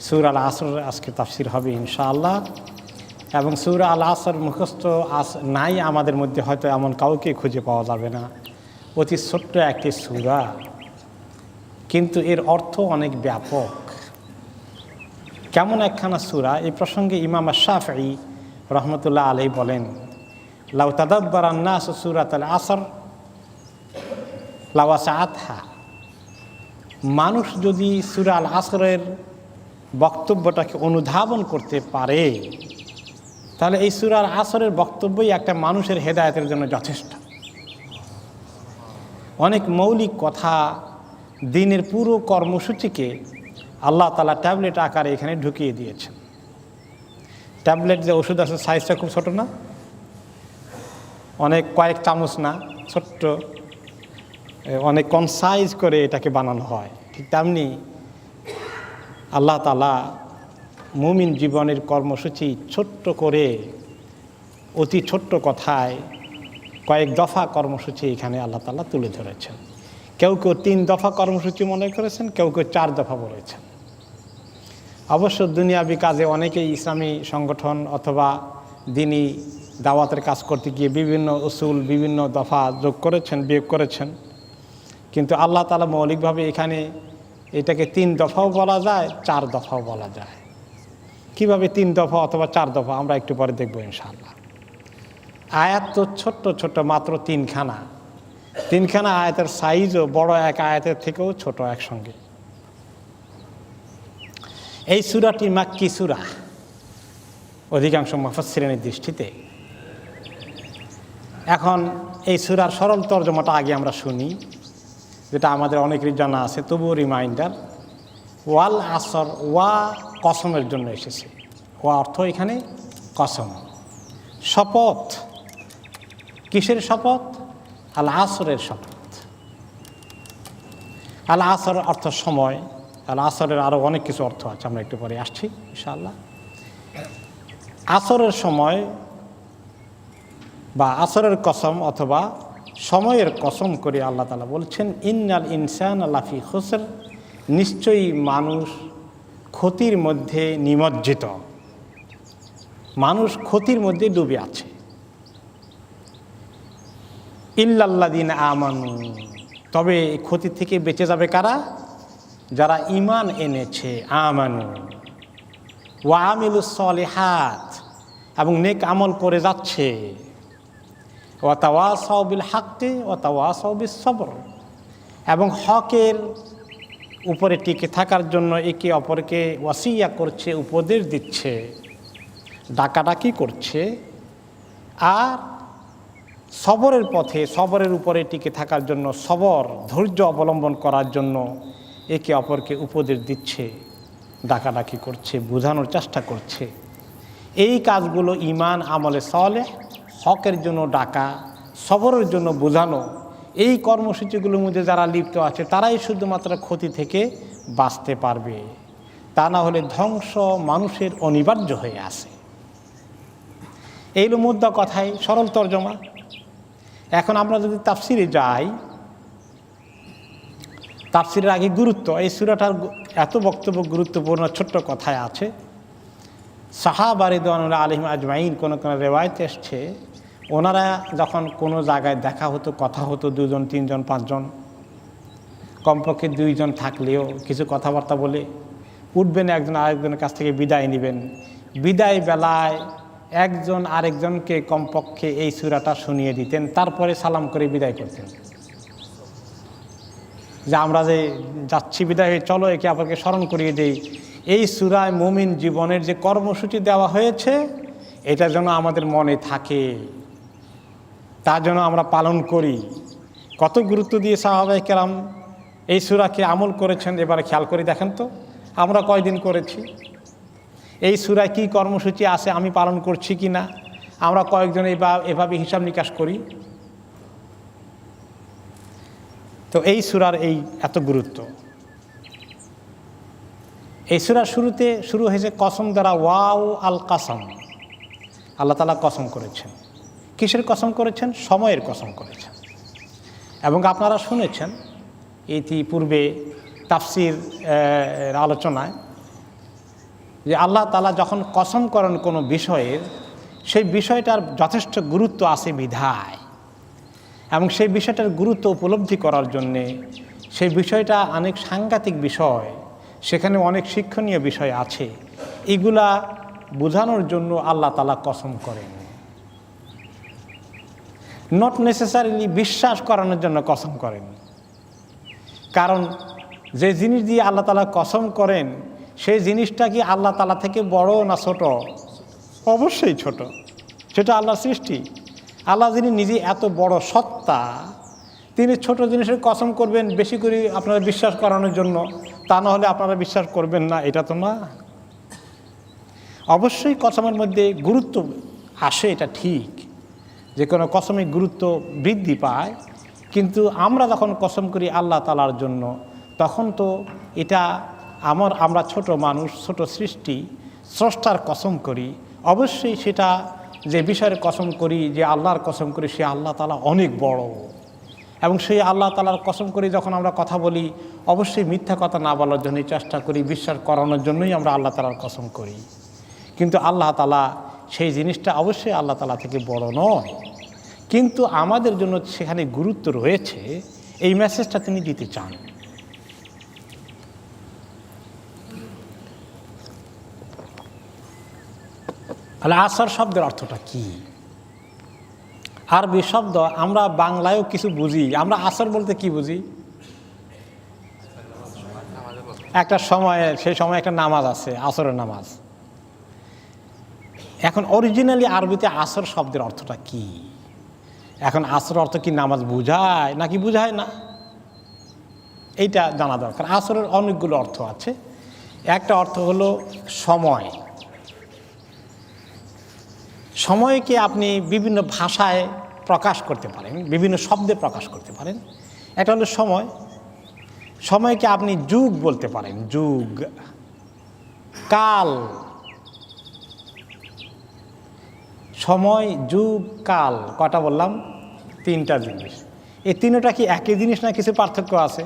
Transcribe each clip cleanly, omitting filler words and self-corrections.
সূরা আল আসর আজকে তাফসির হবে ইনশাআল্লাহ। এবং সূরা আল আসর মুখস্থ নাই আমাদের মধ্যে, হয়তো এমন কাউকে খুঁজে পাওয়া যাবে না। অতি ছোট্ট একটি সূরা, কিন্তু এর অর্থ অনেক ব্যাপক। কেমন একখানা সূরা, এই প্রসঙ্গে ইমাম শাফঈ রহমতুল্লাহ আলাইহি বলেন, লাউ তাদাব্বারান নাস সূরাতুল আসর লাওয়াসাআতহা। মানুষ যদি সূরা আল আসরের বক্তব্যটাকে অনুধাবন করতে পারে, তাহলে এই সূরা আল আসরের বক্তব্যই একটা মানুষের হেদায়েতের জন্য যথেষ্ট। অনেক মৌলিক কথা, দিনের পুরো কর্মসূচিকে আল্লাহ তাআলা ট্যাবলেট আকারে এখানে ঢুকিয়ে দিয়েছেন। ট্যাবলেট যে ওষুধ আছে, সাইজটা খুব ছোটো না, অনেক কয়েক চামচ না, ছোট্ট, অনেক কনসাইজ করে এটাকে বানানো হয়। ঠিক তেমনি আল্লাহ তাআলা মুমিন জীবনের কর্মসূচি ছোট্ট করে, অতি ছোট্ট কথায় কয়েক দফা কর্মসূচি এখানে আল্লাহ তাআলা তুলে ধরেছেন। কেউ কেউ 3 দফা কর্মসূচি মনে করেছেন, কেউ কেউ 4 দফা বলেছেন। অবশ্য দুনিয়াবি কাজে অনেকেই ইসলামী সংগঠন অথবা দিনী দাওয়াতের কাজ করতে গিয়ে বিভিন্ন উসুল, বিভিন্ন দফা যোগ করেছেন, বিয়োগ করেছেন। কিন্তু আল্লাহ তাআলা মৌলিকভাবে এখানে এটাকে 3 দফাও বলা যায়, 4 দফাও বলা যায়। কিভাবে 3 দফা অথবা 4 দফা আমরা একটু পরে দেখব ইনশাআল্লাহ। আয়াত তো ছোট্ট ছোট্ট, মাত্র 3খানা। 3খানা আয়াতের সাইজও বড় এক আয়াতের থেকেও ছোট একসঙ্গে। এই সূরাটি মাক্কি সূরা অধিকাংশ মুফাসসিরিনের দৃষ্টিতে। এখন এই সূরার সরল তর্জমাটা আগে আমরা শুনি, যেটা আমাদের অনেকেরই জানা আছে, তবুও রিমাইন্ডার। ওয়াল আসর, ওয়া কসমের জন্য এসেছে। ওয়া অর্থ এখানে কসম, শপথ। কিসের শপথ? আল আসরের শপথ। আল আসর অর্থ সময়। আল আসরের আরও অনেক কিছু অর্থ আছে, আমরা একটু পরে আসছি ইনশাআল্লাহ। আসরের সময় বা আসরের কসম অথবা সময়ের কসম করে আল্লাহ তাআলা বলছেন, ইন্নাল ইনসানা লাফি খুসর, নিশ্চয়ই মানুষ ক্ষতির মধ্যে নিমজ্জিত, মানুষ ক্ষতির মধ্যে ডুবে আছে। ইল্লাল্লাযিনা আমানু, তবে ক্ষতি থেকে বেঁচে যাবে কারা? যারা ঈমান এনেছে। আমানু ওয়া আমিলুস সলিহাত, এবং নেক আমল করে যাচ্ছে। ওয়া তাওয়াসাউ বিল হাক্কি ওয়া তাওয়াসাউ বিস সবর, এবং হকের উপরে টিকে থাকার জন্য একে অপরকে ওয়াসিয়া করছে, উপদেশ দিচ্ছে, ডাকাডাকি করছে। আর সবরের পথে, সবরের উপরে টিকে থাকার জন্য, সবর ধৈর্য অবলম্বন করার জন্য একে অপরকে উপদেশ দিচ্ছে, ডাকাডাকি করছে, বোঝানোর চেষ্টা করছে। এই কাজগুলো ঈমান আমলে সালেহ, হকের জন্য ডাকা, সবরের জন্য বোঝানো, এই কর্মসূচিগুলোর মধ্যে যারা লিপ্ত আছে তারাই শুধুমাত্র ক্ষতি থেকে বাঁচতে পারবে। তা না হলে ধ্বংস মানুষের অনিবার্য হয়ে আসে। এইগুলো মুদ্রা কথায় সরল তর্জমা। এখন আমরা যদি তাফসিরে যাই, তাফসিরের আগে গুরুত্ব, এই সূরাটার এত বক্তব্য গুরুত্বপূর্ণ ছোট্ট কথায় আছে। সাহাবা রিদওয়ানুল্লাহ আলাইহিম আজমাইন, কোনো রেওয়ায়েতে এসছে, ওনারা যখন কোনো জায়গায় দেখা হতো, কথা হতো, 2 জন 3 জন 5 জন, কমপক্ষে 2 জন থাকলেও কিছু কথাবার্তা বলে উঠবেন, একজন আরেকজনের কাছ থেকে বিদায় নেবেন। বিদায় বেলায় একজন আরেকজনকে কমপক্ষে এই সূরাটা শুনিয়ে দিতেন, তারপরে সালাম করে বিদায় করতেন, যে আমরা যে যাচ্ছি বিদায় হয়ে, চলো একে অপরকে স্মরণ করিয়ে দেই। এই সূরায় মুমিন জীবনের যে কর্মসূচি দেওয়া হয়েছে, এটা যেন আমাদের মনে থাকে, তা যেন আমরা পালন করি। কত গুরুত্ব দিয়ে সাহাবায়ে কেরাম এই সূরাকে আমল করেছেন, এবারে খেয়াল করে দেখেন তো আমরা কয়দিন করেছি, এই সূরায় কী কর্মসূচি আছে আমি পালন করছি কি না, আমরা কয়েকজন এভাবে হিসাব নিকাশ করি। তো এই সূরার এই এত গুরুত্ব। এই সূরার শুরুতে শুরু হয়েছে কসম দ্বারা, ওয়াও আল কাসম, আল্লাহ তাআলা কসম করেছেন। কিসের কসম করেছেন? সময়ের কসম করেছেন। এবং আপনারা শুনেছেন ইতিপূর্বে তাফসির আলোচনায় যে আল্লাহ তাআলা যখন কসম করেন কোনো বিষয়ের, সেই বিষয়টার যথেষ্ট গুরুত্ব আছে বিধায়, এবং সেই বিষয়টার গুরুত্ব উপলব্ধি করার জন্যে, সেই বিষয়টা অনেক সাংঘাতিক বিষয়, সেখানে অনেক শিক্ষণীয় বিষয় আছে, এগুলা বোঝানোর জন্য আল্লাহ তাআলা কসম করেন। নট নেসেসারিলি বিশ্বাস করানোর জন্য কসম করেন। কারণ যে জিনিস দিয়ে আল্লাহ তাআলা কসম করেন, সেই জিনিসটা কি আল্লাহ তাআলা থেকে বড় না ছোট? অবশ্যই ছোট। সেটা আল্লাহর সৃষ্টি। আল্লাহ যিনি নিজে এত বড় সত্তা, তিনি ছোট জিনিসের কসম করবেন বেশি করে আপনারা বিশ্বাস করানোর জন্য, তা না হলে আপনারা বিশ্বাস করবেন না, এটা তো না। অবশ্যই কসমের মধ্যে গুরুত্ব আসে, এটা ঠিক, যে কোনো কসমে গুরুত্ব বৃদ্ধি পায়, কিন্তু আমরা যখন কসম করি আল্লাহ তাআলার জন্য, তখন তো এটা আমরা ছোট মানুষ, ছোট সৃষ্টি, স্রষ্টার কসম করি। অবশ্যই সেটা যে বিষয়ের কসম করি, যে আল্লাহর কসম করি, সে আল্লাহ তাআলা অনেক বড়, এবং সেই আল্লাহ তাআলার কসম করি যখন আমরা কথা বলি, অবশ্যই মিথ্যা কথা না বলার জন্যই চেষ্টা করি, বিশ্বাস করানোর জন্যই আমরা আল্লাহ তাআলার কসম করি। কিন্তু আল্লাহ তাআলা সেই জিনিসটা অবশ্যই আল্লাহ তাআলা থেকে বড় নয়, কিন্তু আমাদের জন্য সেখানে গুরুত্ব রয়েছে, এই মেসেজটা তিনি দিতে চান। তাহলে আসর শব্দের অর্থটা কি? আরবি শব্দ, আমরা বাংলায়ও কিছু বুঝি। আমরা আসর বলতে কি বুঝি? একটা সময়ে, সেই সময় একটা নামাজ আছে, আসরের নামাজ। এখন অরিজিনালি আরবিতে আসর শব্দের অর্থটা কি? এখন আসর অর্থ কি নামাজ বুঝায় নাকি বুঝায় না, এইটা জানা দরকার। আসরের অনেকগুলো অর্থ আছে। একটা অর্থ হলো সময়। সময়কে আপনি বিভিন্ন ভাষায় প্রকাশ করতে পারেন, বিভিন্ন শব্দে প্রকাশ করতে পারেন। একটা হলো সময়। সময়কে আপনি যুগ বলতে পারেন, যুগ। কাল, সময়, যুগ, কাল, কটা বললাম? তিনটা জিনিস। এই তিনটা কি একই জিনিস না কিছু পার্থক্য আছে?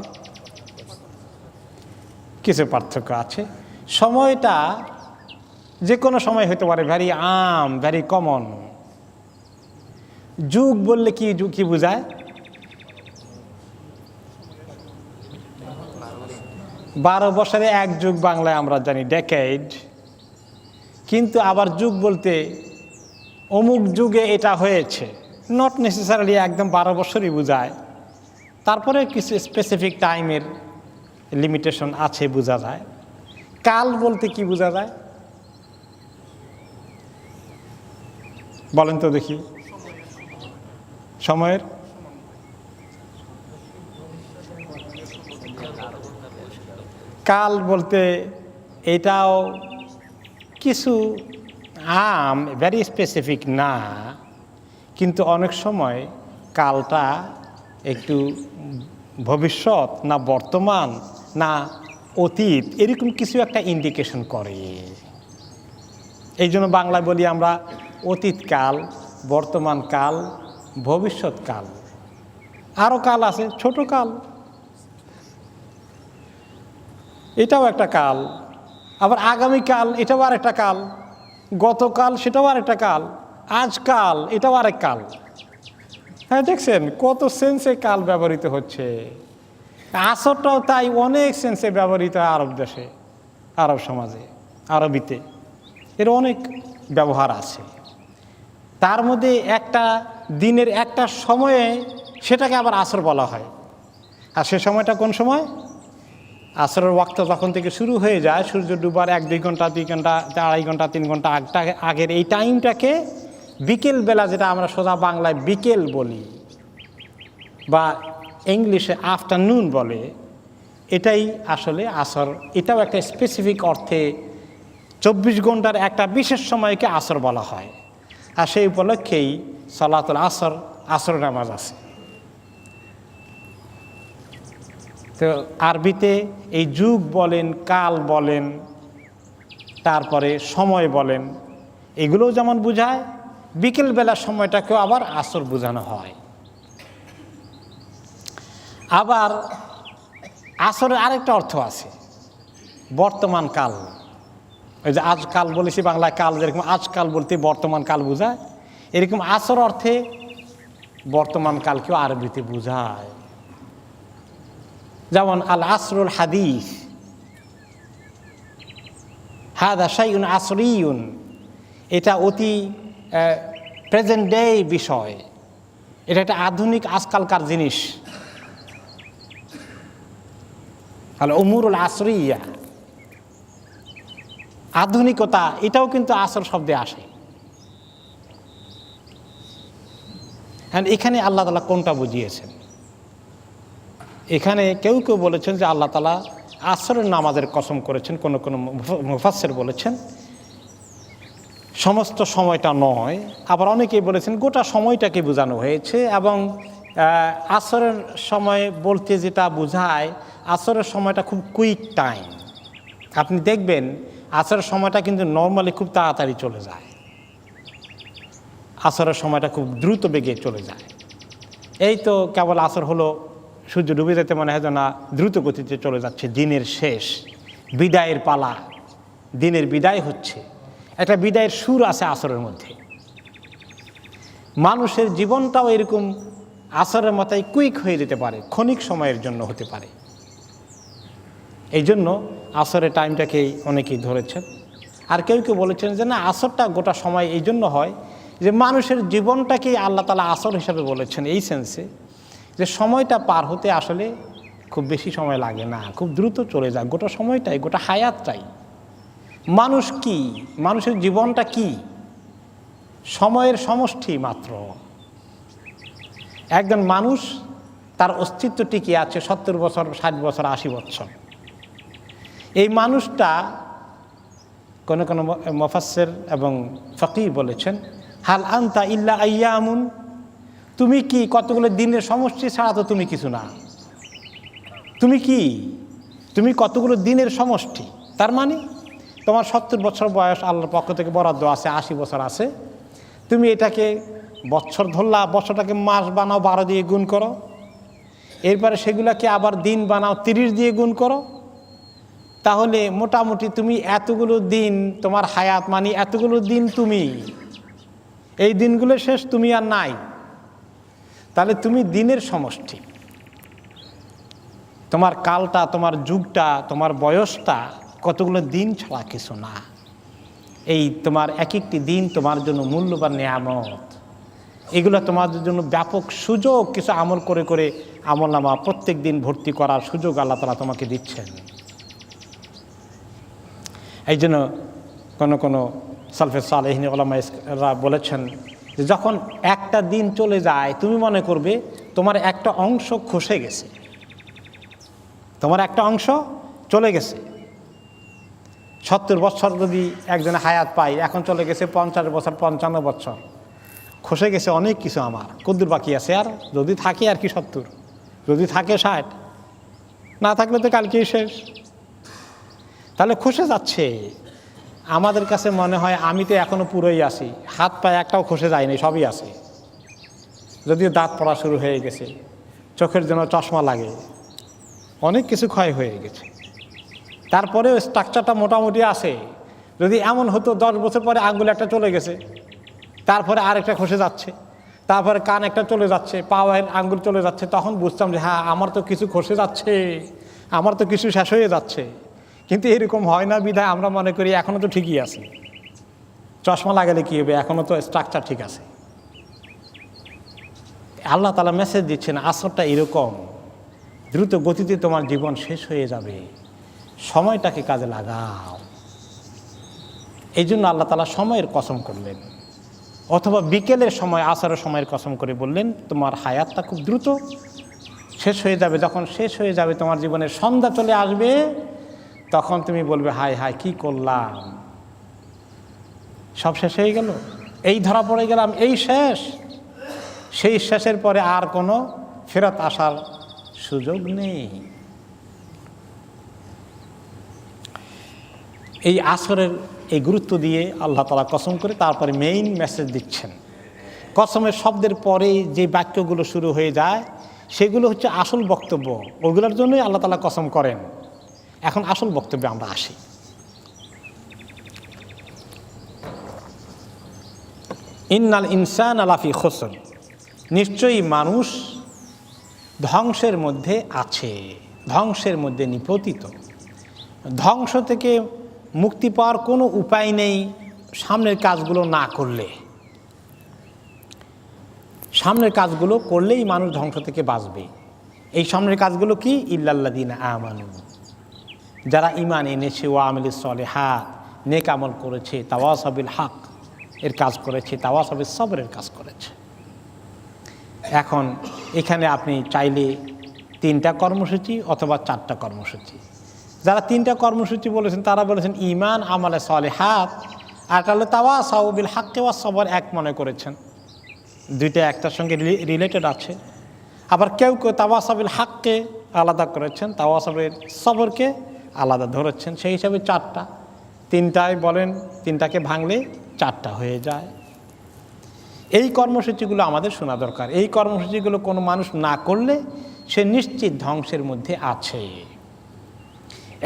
কিছু পার্থক্য আছে। সময়টা যে কোনো সময় হতে পারে, ভেরি ভেরি কমন। যুগ বললে কি বোঝায়? 12 বছরে এক যুগ বাংলায় আমরা জানি ডেকেড, কিন্তু আবার যুগ বলতে অমুক যুগে এটা হয়েছে, নট নেসেসারিলি একদম 12 বছরই বোঝায়। তারপরে কিছু স্পেসিফিক টাইমের লিমিটেশন আছে, বোঝা যায়। কাল বলতে কি বোঝা যায় বলেন তো দেখি? সময়ের কাল বলতে এটাও কিছু ভেরি স্পেসিফিক না, কিন্তু অনেক সময় কালটা একটু ভবিষ্যৎ না বর্তমান না অতীত, এরকম কিছু একটা ইন্ডিকেশন করে। এই জন্য বাংলায় বলি আমরা অতীতকাল, বর্তমানকাল, ভবিষ্যৎকাল। আরও কাল আছে, ছোট কাল, এটাও একটা কাল। আবার আগামীকাল, এটাও আরেকটা কাল। গতকাল, সেটাও আরেকটা কাল। আজকাল, এটাও আরেক কাল। হ্যাঁ, দেখছেন কত সেন্সে কাল ব্যবহৃত হচ্ছে। আসরটাও তাই অনেক সেন্সে ব্যবহৃত হয় আরব দেশে, আরব সমাজে, আরবিতে এর অনেক ব্যবহার আছে। তার মধ্যে একটা দিনের একটা সময়ে সেটাকে আবার আসর বলা হয়। আর সে সময়টা কোন সময়? আসরের ওয়াক্ত যখন থেকে শুরু হয়ে যায়, সূর্য ডুবার 1-2 ঘন্টা, 2 ঘন্টা, 2.5 ঘন্টা, 3 ঘন্টা আগের এই টাইমটাকে বিকেল বেলা, যেটা আমরা সোজা বাংলায় বিকেল বলি বা ইংলিশে আফটারনুন বলে, এটাই আসলে আসর। এটাও একটা স্পেসিফিক অর্থে 24 ঘন্টার একটা বিশেষ সময়কে আসর বলা হয়। আর সেই উপলক্ষেই সালাতুল আসর, আসর নামাজ আছে। তো আরবিতে এই যুগ বলেন, কাল বলেন, তারপরে সময় বলেন, এগুলোও যেমন বোঝায়, বিকেলবেলার সময়টাকেও আবার আসর বোঝানো হয়। আবার আসরের আরেকটা অর্থ আছে, বর্তমান কাল। ওই যে আজকাল বলেছি বাংলায় কাল, যেরকম আজকাল বলতে বর্তমান কাল বোঝায়, এরকম আসর অর্থে বর্তমান কালকেও আরবিতে বোঝায়। যেমন আল আসরুল হাদিস, হাদা শাইউন আসরিয়ুন, এটা অতি প্রেজেন্ট ডে বিষয়, এটা একটা আধুনিক আজকালকার জিনিস। আল উমুরুল আসরিয়া, আধুনিকতা, এটাও কিন্তু আসর শব্দে আসে। হ্যাঁ, এখানে আল্লাহ তাআলা কোনটা বুঝিয়েছেন? এখানে কেউ কেউ বলেছেন যে আল্লাহ তাআলা আসরের নামাজের কসম করেছেন, কোন কোন মুফাসসির বলেছেন সমস্ত সময়টা নয়, আবার অনেকেই বলেছেন গোটা সময়টাকে বোঝানো হয়েছে। এবং আসরের সময় বলতে যেটা বোঝায়, আসরের সময়টা খুব কুইক টাইম। আপনি দেখবেন আসরের সময়টা কিন্তু নর্মালি খুব তাড়াতাড়ি চলে যায়, আসরের সময়টা খুব দ্রুত বেগে চলে যায়। এই তো কেবল আসর হলো, সূর্য ডুবে যেতে মনে হয় না দ্রুত গতিতে চলে যাচ্ছে, দিনের শেষ, বিদায়ের পালা, দিনের বিদায় হচ্ছে, একটা বিদায়ের সুর আছে আসরের মধ্যে। মানুষের জীবনটাও এরকম আসরের মতোই কুইক হয়ে যেতে পারে, ক্ষণিক সময়ের জন্য হতে পারে। এই জন্য আসরের টাইমটাকেই অনেকেই ধরেছেন। আর কেউ কেউ বলেছেন যে না, আসরটা গোটা সময় এই জন্য হয় যে মানুষের জীবনটাকেই আল্লাহ তাআলা আসর হিসাবে বলেছেন, এই সেন্সে যে সময়টা পার হতে আসলে খুব বেশি সময় লাগে না, খুব দ্রুত চলে যায়, গোটা সময়টাই, গোটা হায়াতটাই। মানুষ কি, মানুষের জীবনটা কি? সময়ের সমষ্টি মাত্র। একজন মানুষ তার অস্তিত্ব টিকে আছে 70 বছর, 60 বছর, 80 বছর। এই মানুষটা কোন কোন মুফাসসির এবং ফকিহ বলেছেন, হাল আনতা ইল্লা আইয়ামুন, তুমি কি কতগুলো দিনের সমষ্টি ছাড়া তো তুমি কিছু না। তুমি কি, তুমি কতগুলো দিনের সমষ্টি। তার মানে তোমার 70 বছর বয়স আল্লাহর পক্ষ থেকে বরাদ্দ আছে, 80 বছর আছে, তুমি এটাকে বছর ধরলা, বছরটাকে মাস বানাও, 12 দিয়ে গুণ করো, এরপরে সেগুলাকে আবার দিন বানাও, 30 দিয়ে গুণ করো, তাহলে মোটামুটি তুমি এতগুলো দিন, তোমার হায়াত মানে এতগুলো দিন তুমি, এই দিনগুলো শেষ, তুমি আর নাই। তাহলে তুমি দিনের সমষ্টি। তোমার কালটা, তোমার যুগটা, তোমার বয়সটা কতগুলো দিন ছাড়া কিছু না। এই তোমার এক একটি দিন তোমার জন্য মূল্যবান নেয়ামত, এগুলো তোমাদের জন্য ব্যাপক সুযোগ। কিছু আমল করে করে আমলনামা প্রত্যেক দিন ভর্তি করার সুযোগ আল্লাহ তাআলা তোমাকে দিচ্ছেন। এই জন্য কোনো কোনো সালফে সালেহিন উলামারা বলেছেন যে যখন একটা দিন চলে যায়, তুমি মনে করবে তোমার একটা অংশ খসে গেছে, তোমার একটা অংশ চলে গেছে। 70 বছর যদি একজনে হায়াত পায়, এখন চলে গেছে 50 বছর, 55 বছর, খসে গেছে অনেক কিছু। আমার কদ্দুর বাকি আছে, আর যদি থাকে আর কি 70, যদি থাকে 60, না থাকলে তো কালকেই শেষ। তাহলে খসে যাচ্ছে। আমাদের কাছে মনে হয় আমি তো এখনো পুরোই আছি, হাত পায়ে একটাও খসে যায়নি, সবই আছে। যদিও দাঁত পড়া শুরু হয়ে গেছে, চোখের জন্য চশমা লাগে, অনেক কিছু ক্ষয় হয়ে গেছে, তারপরেও স্ট্রাকচারটা মোটামুটি আছে। যদি এমন হতো 10 বছর পরে আঙ্গুল একটা চলে গেছে, তারপরে আরেকটা খসে যাচ্ছে, তারপরে কান একটা চলে যাচ্ছে, পায়ের আঙ্গুল চলে যাচ্ছে, তখন বুঝতাম যে হ্যাঁ, আমার তো কিছু খসে যাচ্ছে, আমার তো কিছু শেষ হয়ে যাচ্ছে। কিন্তু এরকম হয় না বিধায় আমরা মনে করি এখনও তো ঠিকই আছে, চশমা লাগালে কী হবে, এখনও তো স্ট্রাকচার ঠিক আছে। আল্লাহ তাআলা মেসেজ দিচ্ছেন, আসরটা এরকম দ্রুত গতিতে তোমার জীবন শেষ হয়ে যাবে, সময়টাকে কাজে লাগাও। এই জন্য আল্লাহ তাআলা সময়ের কসম করলেন, অথবা বিকেলের সময়, আসরের সময়ের কসম করে বললেন তোমার হায়াতটা খুব দ্রুত শেষ হয়ে যাবে। যখন শেষ হয়ে যাবে, তোমার জীবনের সন্ধ্যা চলে আসবে, তখন তুমি বলবে হায় হায় কি করলাম, সব শেষ হয়ে গেল, এই ধরা পড়ে গেলাম, এই শেষ। সেই শেষের পরে আর কোনো ফেরত আসার সুযোগ নেই। এই আসরের এই গুরুত্ব দিয়ে আল্লাহ তাআলা কসম করে তারপরে মেইন মেসেজ দিচ্ছেন। কসমের শব্দের পরে যে বাক্যগুলো শুরু হয়ে যায় সেগুলো হচ্ছে আসল বক্তব্য, ওইগুলোর জন্যই আল্লাহ তাআলা কসম করেন। এখন আসল বক্তব্যে আমরা আসি। ইন্নাল ইনসান লাফি খুসর, নিশ্চয়ই মানুষ ধ্বংসের মধ্যে আছে, ধ্বংসের মধ্যে নিপতিত। ধ্বংস থেকে মুক্তি পাওয়ার কোনো উপায় নেই সামনের কাজগুলো না করলে। সামনের কাজগুলো করলেই মানুষ ধ্বংস থেকে বাঁচবে। এই সামনের কাজগুলো কি? ইল্লাল্লাযীনা আমানু, যারা ঈমান এনেছে, ওয়া আমিলুস সলিহাত, নেক আমল করেছে, তাওয়াসাউ বিল হক এর কাজ করেছে, তাওয়াসাউ বিস সবরের কাজ করেছে। এখন এখানে আপনি চাইলে 3টা কর্মসূচি অথবা 4টা কর্মসূচি। যারা 3টা কর্মসূচি বলেছেন তারা বলেছেন ঈমান, আমালে সলিহাত, আর একটা হলো তাওয়াসাউ বিল হক ওয়াস সবর, এক মনে করেছেন। 2টা একটার সঙ্গে রিলেটেড আছে। আবার কেউ কেউ তাওয়াসাউ বিল হককে আলাদা করেছেন, তাওয়াসাউ বিল সবরকে আলাদা ধরেছেন। সেই হিসাবে 4টা। 3টায় বলেন, 3টাকে ভাঙলে 4টা হয়ে যায়। এই কর্মসূচিগুলো আমাদের শোনা দরকার। এই কর্মসূচিগুলো কোনো মানুষ না করলে সে নিশ্চিত ধ্বংসের মধ্যে আছে।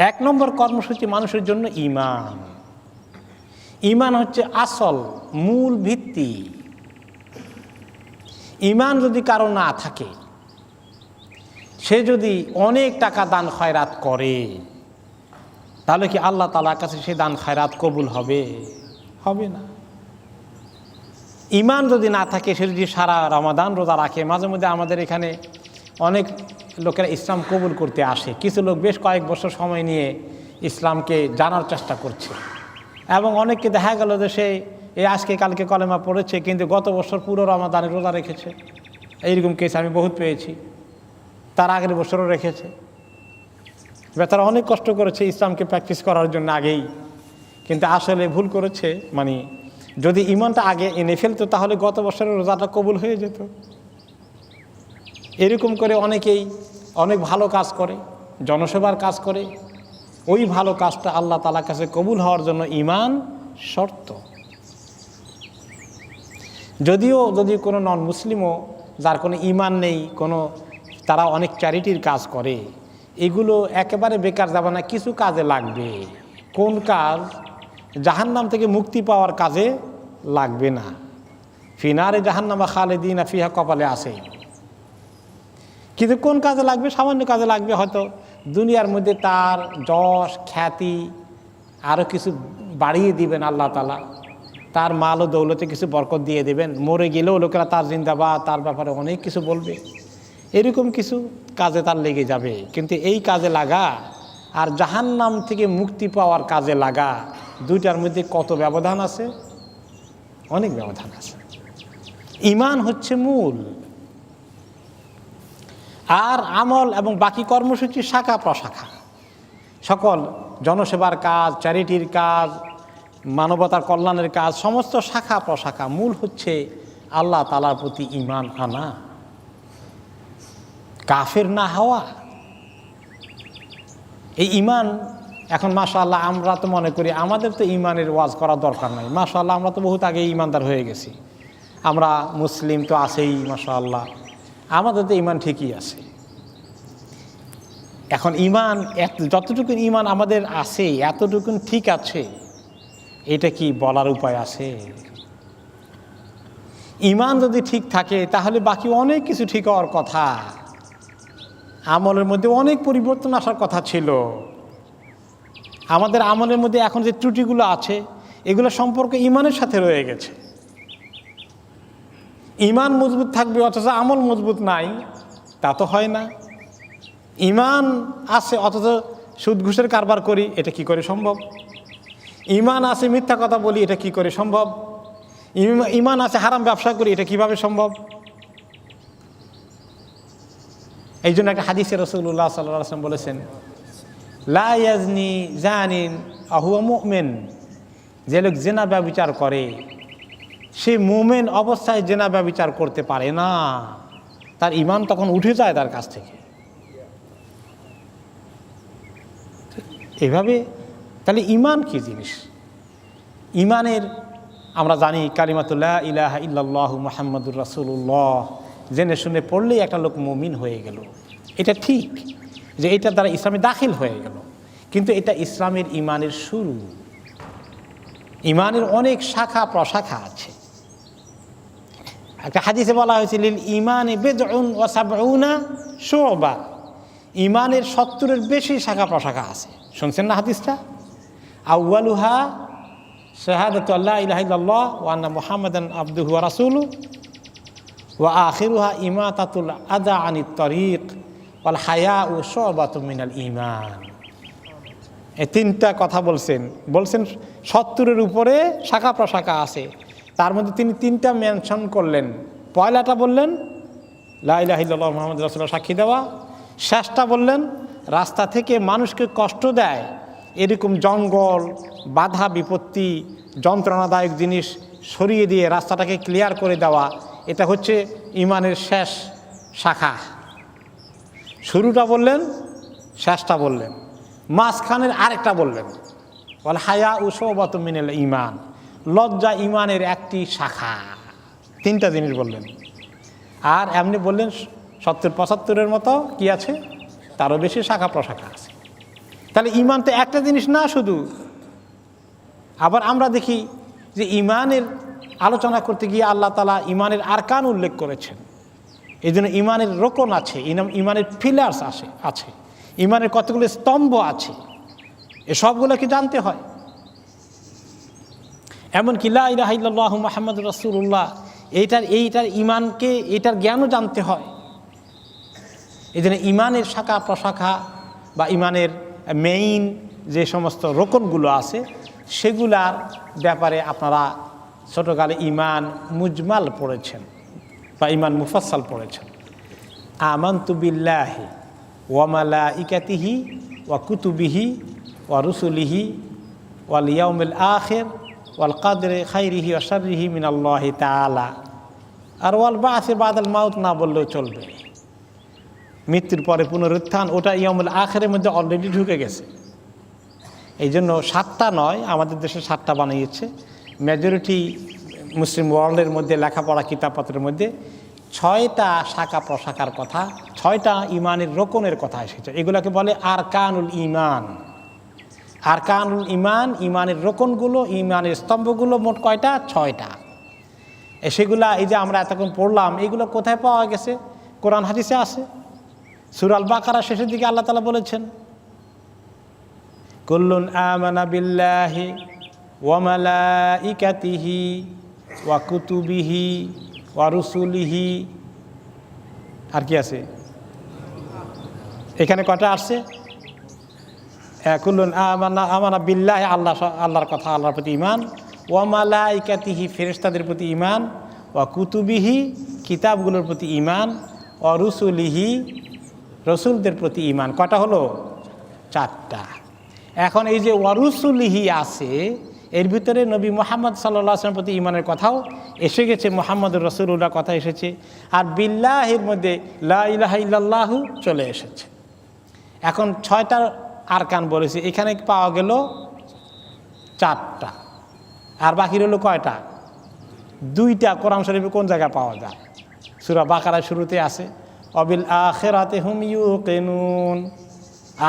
1 নম্বর কর্মসূচি মানুষের জন্য ঈমান। ঈমান হচ্ছে আসল, মূল ভিত্তি। ঈমান যদি কারো না থাকে, সে যদি অনেক টাকা দান খয়রাত করে, তাহলে কি আল্লাহ তাআলার কাছে সে দান খয়রাত কবুল হবে? হবে না। ঈমান যদি না থাকে, সে যদি সারা রমাদান রোজা রাখে, মাঝে মধ্যে আমাদের এখানে অনেক লোকেরা ইসলাম কবুল করতে আসে। কিছু লোক বেশ কয়েক বছর সময় নিয়ে ইসলামকে জানার চেষ্টা করছে, এবং অনেককে দেখা গেল যে সে এই আজকে কালকে কলেমা পড়েছে, কিন্তু গত বছর পুরো রমাদানে রোজা রেখেছে। এইরকম কেস আমি বহুত পেয়েছি। তার আগের বছরও রেখেছে। তারা অনেক কষ্ট করেছে ইসলামকে প্র্যাকটিস করার জন্য আগেই, কিন্তু আসলে ভুল করেছে। মানে যদি ঈমানটা আগে এনে ফেলতো তাহলে গত বছরের রোজাটা কবুল হয়ে যেত। এরকম করে অনেকেই অনেক ভালো কাজ করে, জনসেবার কাজ করে। ওই ভালো কাজটা আল্লাহ তাআলার কাছে কবুল হওয়ার জন্য ঈমান শর্ত। যদিও কোনো নন মুসলিমও, যার কোনো ঈমান নেই, তারা অনেক চ্যারিটির কাজ করে, এগুলো একেবারে বেকার যাবে না, কিছু কাজে লাগবে। কোন কাজ? জাহান্নাম থেকে মুক্তি পাওয়ার কাজে লাগবে না। ফিনারে জাহান্নামা খালিদিনা ফিহা কপালে আসে। কিন্তু কোন কাজে লাগবে? সামান্য কাজে লাগবে। হয়তো দুনিয়ার মধ্যে তার যশ খ্যাতি আরও কিছু বাড়িয়ে দিবেন আল্লাহ তাআলা, তার মাল ও দৌলতে কিছু বরকত দিয়ে দেবেন। মরে গেলেও লোকেরা তার জিন্দাবাদ, তার ব্যাপারে অনেক কিছু বলবে। এরকম কিছু কাজে তার লেগে যাবে। কিন্তু এই কাজে লাগা আর জাহান্নাম থেকে মুক্তি পাওয়ার কাজে লাগা, 2টার মধ্যে কত ব্যবধান আছে? অনেক ব্যবধান আছে। ঈমান হচ্ছে মূল, আর আমল এবং বাকি কর্মসূচি শাখা প্রশাখা। সকল জনসেবার কাজ, চ্যারিটির কাজ, মানবতার কল্যাণের কাজ, সমস্ত শাখা প্রশাখা। মূল হচ্ছে আল্লাহ তাআলার প্রতি ঈমান আনা, কাফের না হওয়া। এই ঈমান এখন মাশাআল্লাহ আমরা তো মনে করি আমাদের তো ঈমানের ওয়াজ করার দরকার নাই। মাশাআল্লাহ আমরা তো বহুত আগে ঈমানদার হয়ে গেছি, আমরা মুসলিম তো আছেই, মাশাআল্লাহ আমাদের তো ঈমান ঠিকই আছে। এখন ঈমান যতটুকু ঈমান আমাদের আছে, এতটুকুন ঠিক আছে, এটা কি বলার উপায় আছে? ঈমান যদি ঠিক থাকে তাহলে বাকি অনেক কিছু ঠিক হওয়ার কথা। আমলের মধ্যে অনেক পরিবর্তন আসার কথা ছিল। আমাদের আমলের মধ্যে এখন যে ত্রুটিগুলো আছে, এগুলো সম্পর্ক ঈমানের সাথে রয়ে গেছে। ঈমান মজবুত থাকবে অথচ আমল মজবুত নাই, তা তো হয় না। ঈমান আছে অথচ সুদ ঘুষের কারবার করি, এটা কি করে সম্ভব? ঈমান আছে মিথ্যা কথা বলি, এটা কি করে সম্ভব? ঈমান আছে হারাম ব্যবসা করি, এটা কিভাবে সম্ভব? এই জন্য একটা হাদিসে রাসূলুল্লাহ সাল্লাল্লাহু আলাইহি ওয়াসাল্লাম বলেছেন, লা ইয়াজনি জানিন আহুয়া মুমিন, যে লোক জিনা ব্যভিচার করে সে মুমিন অবস্থায় জিনা ব্যভিচার করতে পারে না, তার ঈমান তখন উঠে যায় তার কাছ থেকে। এভাবে তাহলে ঈমান কি জিনিস? ঈমানের আমরা জানি কালিমাতু লা ইলাহা ইল্লাল্লাহু মুহাম্মাদুর রাসূলুল্লাহ জেনে শুনে পড়লেই একটা লোক মুমিন হয়ে গেল। এটা ঠিক যে এটার দ্বারা ইসলামে দাখিল হয়ে গেল, কিন্তু এটা ইসলামের ঈমানের শুরু। ঈমানের অনেক শাখা প্রশাখা আছে। একটা হাদিসে বলা হয়েছে লিল ইমানে বিদউন ওয়া সাবউনা শুবা, ইমানের 70-এর বেশি শাখা প্রশাখা আছে। শুনছেন না হাদিসটা? আউয়ালুহা শাহাদাতু আল্লা ইলাহা ইল্লাল্লাহ ওয়া আন্না মুহাম্মাদান আবদুহু ওয়া রাসূলুহু ওয়া আখিরুহা ইমাতাতুল আযা আনিত তারিক ওয়াল হায়াউ শুবাতুম মিনাল ঈমান। এই তিনটা কথা বলছেন 70-এর উপরে শাখা প্রশাখা আছে। তার মধ্যে তিনি তিনটা মেনশন করলেন। পয়লাটা বললেন লা ইলাহা ইল্লাল্লাহ মুহাম্মাদুর রাসূলুল্লাহ সাক্ষী দেওয়া। শেষটা বললেন রাস্তা থেকে মানুষকে কষ্ট দেয় এরকম জঙ্গল, বাধা বিপত্তি, যন্ত্রণাদায়ক জিনিস সরিয়ে দিয়ে রাস্তাটাকে ক্লিয়ার করে দেওয়া, এটা হচ্ছে ইমানের শেষ শাখা। শুরুটা বললেন, শেষটা বললেন, মাঝখানের আরেকটা বললেন ওয়াল হায়াউ শুবাতুম মিনাল ঈমান, লজ্জা ইমানের একটি শাখা। তিনটা জিনিস বললেন। আর এমনি বললেন 70-75-এর মতো কি আছে, তারও বেশি শাখা প্রশাখা আছে। তাহলে ইমান তো একটা জিনিস না শুধু। আবার আমরা দেখি যে ইমানের আলোচনা করতে গিয়ে আল্লাহ তাআলা ইমানের আরকান উল্লেখ করেছেন। এই জন্য ইমানের রোকন আছে, ইমানের পিলার্স আছে, ইমানের কতগুলো স্তম্ভ আছে, এসবগুলোকে জানতে হয়। এমনকি লা ইলাহা ইল্লাল্লাহু মুহাম্মাদুর রাসূলুল্লাহ এইটার ইমানকে, এইটার জ্ঞানও জানতে হয়। এই জন্য ইমানের শাখা প্রশাখা বা ইমানের মেইন যে সমস্ত রোকনগুলো আছে সেগুলার ব্যাপারে আপনারা ছোটকালে ইমান মুজমাল পড়েছেন বা ইমান মুফাসসাল পড়েছেন। আমানতু বিল্লাহি ওয়া মালাইকাতিহি ওয়া কুতুবিহি ওয়া রুসুলিহি ওয়াল ইয়াউমিল আখির ওয়াল কাদরি খাইরিহি ওয়া শাররিহি মিনাল্লাহি তাআলা। আর ওয়াল বা'সি বাদাল মাউত না বললেও চলবে, মৃত্যুর পরে পুনরুত্থান, ওটা ইয়াউমুল আখিরের মধ্যে অলরেডি ঢুকে গেছে। এই জন্য 7টা নয়, আমাদের দেশে 7টা বানিয়েছে। মেজরিটি মুসলিম ওয়ার্ল্ডের মধ্যে লেখাপড়া কিতাবপত্রের মধ্যে 6টা শাখা প্রশাখার কথা, 6টা ইমানের রোকনের কথা এসেছে। এগুলোকে বলে আরকানুল ঈমান। আরকানুল ঈমান, ইমানের রোকনগুলো, ইমানের স্তম্ভগুলো মোট কয়টা? 6টা। সেগুলা এই যে আমরা এতক্ষণ পড়লাম, এগুলো কোথায় পাওয়া গেছে? কোরআন হাদিসে আছে। সূরা আল বাকারা শেষের দিকে আল্লাহ তাআলা বলেছেন কুল্লুন আমানা বিল্লাহি ওয়া মালাইকাতিহি ওয়া কুতুবিহি ওয়া রুসুলিহি। আর কি আছে এখানে? কয়টা আসছে? কুল্লুন আমানা বিল্লাহি, আল্লাহর কথা, আল্লাহর প্রতি ঈমান, ওয়া মালাইকাতিহি, ফেরেশতাদের প্রতি ঈমান, ওয়া কুতুবিহি, কিতাবগুলোর প্রতি ঈমান, ওয়া রুসুলিহি, রসুলদের প্রতি ঈমান। কয়টা হলো? 4টা। এখন এই যে ওয়া রুসুলিহি আছে, এর ভিতরে নবী মুহাম্মদ সাল্লাল্লাহু আলাইহি ওয়াসাল্লামের প্রতি ঈমানের কথাও এসে গেছে, মুহাম্মদুর রাসূলুল্লাহ কথা এসেছে। আর বিল্লাহির মধ্যে লা ইলাহা ইল্লাল্লাহু চলে এসেছে। এখন 6টা আরকান বলেছে, এখানে পাওয়া গেল 4টা। আর বাকি রইল কয়টা? 2টা। কোরআন শরীফে কোন জায়গায় পাওয়া যায়? সূরা বাকারার শুরুতে আছে অবিল আখিরাতি হুম ইউকিনুন,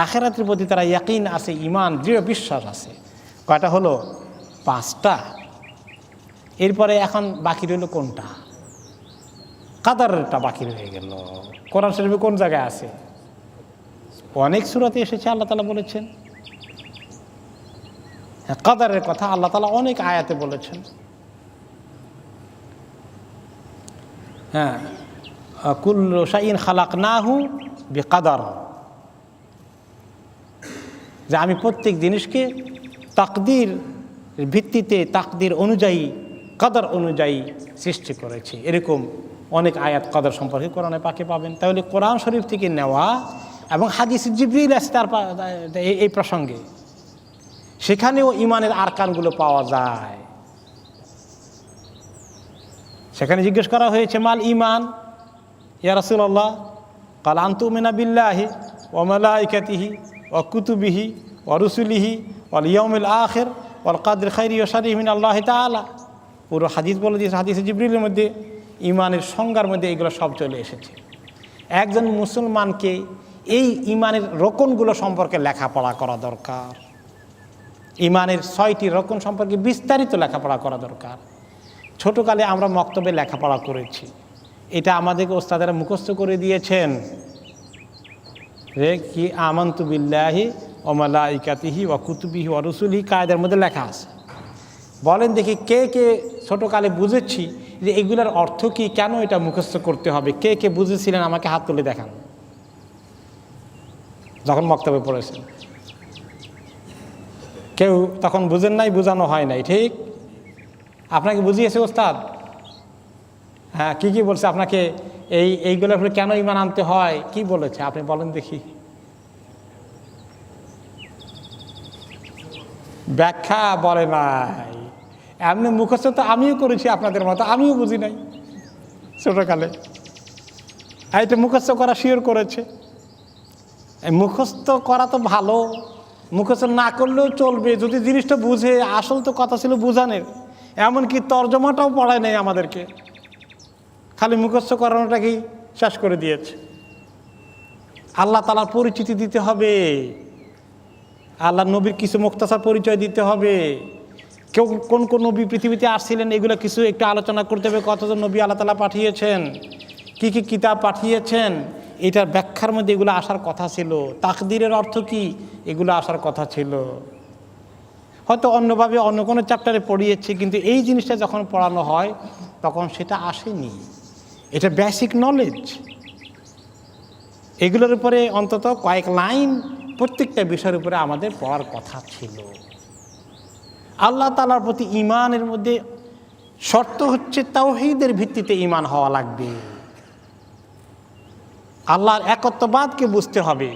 আখিরাতের প্রতি তারা ইয়াকিন আছে, ঈমান, দৃঢ় বিশ্বাস আছে। কয়টা হলো? 5টা। এরপরে এখন বাকি রইল কোনটা? কাদারটা বাকি রয়ে গেল। কোরআন শরীফে কোন জায়গায় আছে? অনেক সূরাতে এসেছে, আল্লাহ তাআলা বলেছেন। কাদারের কথা আল্লাহ তাআলা অনেক আয়াতে বলেছেন। হ্যাঁ, কুল্লু শাইইন খালাকনাহু বিকাদার, যে আমি প্রত্যেক জিনিসকে তাকদীর ভিত্তিতে, তাকদীর অনুযায়ী, কাদার অনুযায়ী সৃষ্টি করেছি। এরকম অনেক আয়াত কাদার সম্পর্কে কোরআনে পাকে পাবেন। তাহলে কোরআন শরীফ থেকে নেওয়া এবং হাদিস জিবরিল আছে তার এই প্রসঙ্গে, সেখানেও ইমানের আরকানগুলো পাওয়া যায়। সেখানে জিজ্ঞেস করা হয়েছে মাল ঈমান ইয়া রাসূলুল্লাহ, কাল আনতুমিনা বিল্লাহি ওয়া মালাইকাতিহি ওয়া কুতুবিহি ওয়া রুসুলিহি ওয়াল ইয়াউমিল আখির ওয়াল কাদরি খাইরি ওয়া শাররিহি মিনাল্লাহি তাআলা। পুরো হাদিস বলে দিয়েছে, হাদিসে জিবরিলের মধ্যে ইমানের সংজ্ঞার মধ্যে এগুলো সব চলে এসেছে। একজন মুসলমানকে এই ইমানের রোকনগুলো সম্পর্কে লেখাপড়া করা দরকার। ইমানের 6টি রোকন সম্পর্কে বিস্তারিত লেখাপড়া করা দরকার। ছোটোকালে আমরা মক্তবে লেখাপড়া করেছি, এটা আমাদেরকে ওস্তাদেরা মুখস্থ করে দিয়েছেন রে কি আমান্তু বিল্লাহি ওয়া মালাইকাতিহি ওয়া কুতুবিহি ওয়া রুসুলিহি, কায়দার মধ্যে লেখা আছে। বলেন দেখি কে কে ছোটোকালে বুঝেছি যে এগুলোর অর্থ কি, কেন এটা মুখস্থ করতে হবে? কে কে বুঝেছিলেন আমাকে হাত তুলে দেখান যখন মক্তবে পড়েছেন। কেউ তখন বুঝেন নাই, বোঝানো হয় নাই, ঠিক? আপনাকে বুঝিয়েছে ওস্তাদ? হ্যাঁ, কি কি বলছে আপনাকে? এইগুলোর উপরে কেন ঈমান আনতে হয় কি বলেছে আপনি বলেন দেখি। ব্যাখ্যা বলে নাই, এমনি মুখস্থ তো আমিও করেছি আপনাদের মতো, আমিও বুঝি নাই ছোটকালে। এটা মুখস্থ করা শিওর করেছে। মুখস্থ করা তো ভালো, মুখস্থ না করলেও চলবে যদি জিনিসটা বুঝে। আসল তো কথা ছিল বুঝানোর, এমনকি তর্জমাটাও পড়ায় নাই আমাদেরকে, খালি মুখস্থ করানোটাকেই শেষ করে দিয়েছে। আল্লাহ তাআলার পরিচিতি দিতে হবে, আল্লাহ নবীর কিছু মুক্তাসার পরিচয় দিতে হবে। কেউ কোন কোন নবী পৃথিবীতে আসছিলেন এগুলো কিছু একটু আলোচনা করতে হবে। কতজন নবী আল্লাহ তাআলা পাঠিয়েছেন, কি কি কিতাব পাঠিয়েছেন, এটার ব্যাখ্যার মধ্যে এগুলো আসার কথা ছিল। তাকদীরের অর্থ কি, এগুলো আসার কথা ছিল। হয়তো অন্যভাবে অন্য কোনো চ্যাপ্টারে পড়িয়েছে, কিন্তু এই জিনিসটা যখন পড়ানো হয় তখন সেটা আসেনি। এটা বেসিক নলেজ। এগুলোর উপরে অন্তত কয়েক লাইন প্রত্যেকটা বিষয়ের উপরে আমাদের পড়ার কথা ছিল। আল্লাহ তাআলার প্রতি ঈমানের মধ্যে শর্ত হচ্ছে তাওহীদের ভিত্তিতে ঈমান হওয়া লাগবে। আল্লাহর একত্ববাদকে বুঝতে হবে।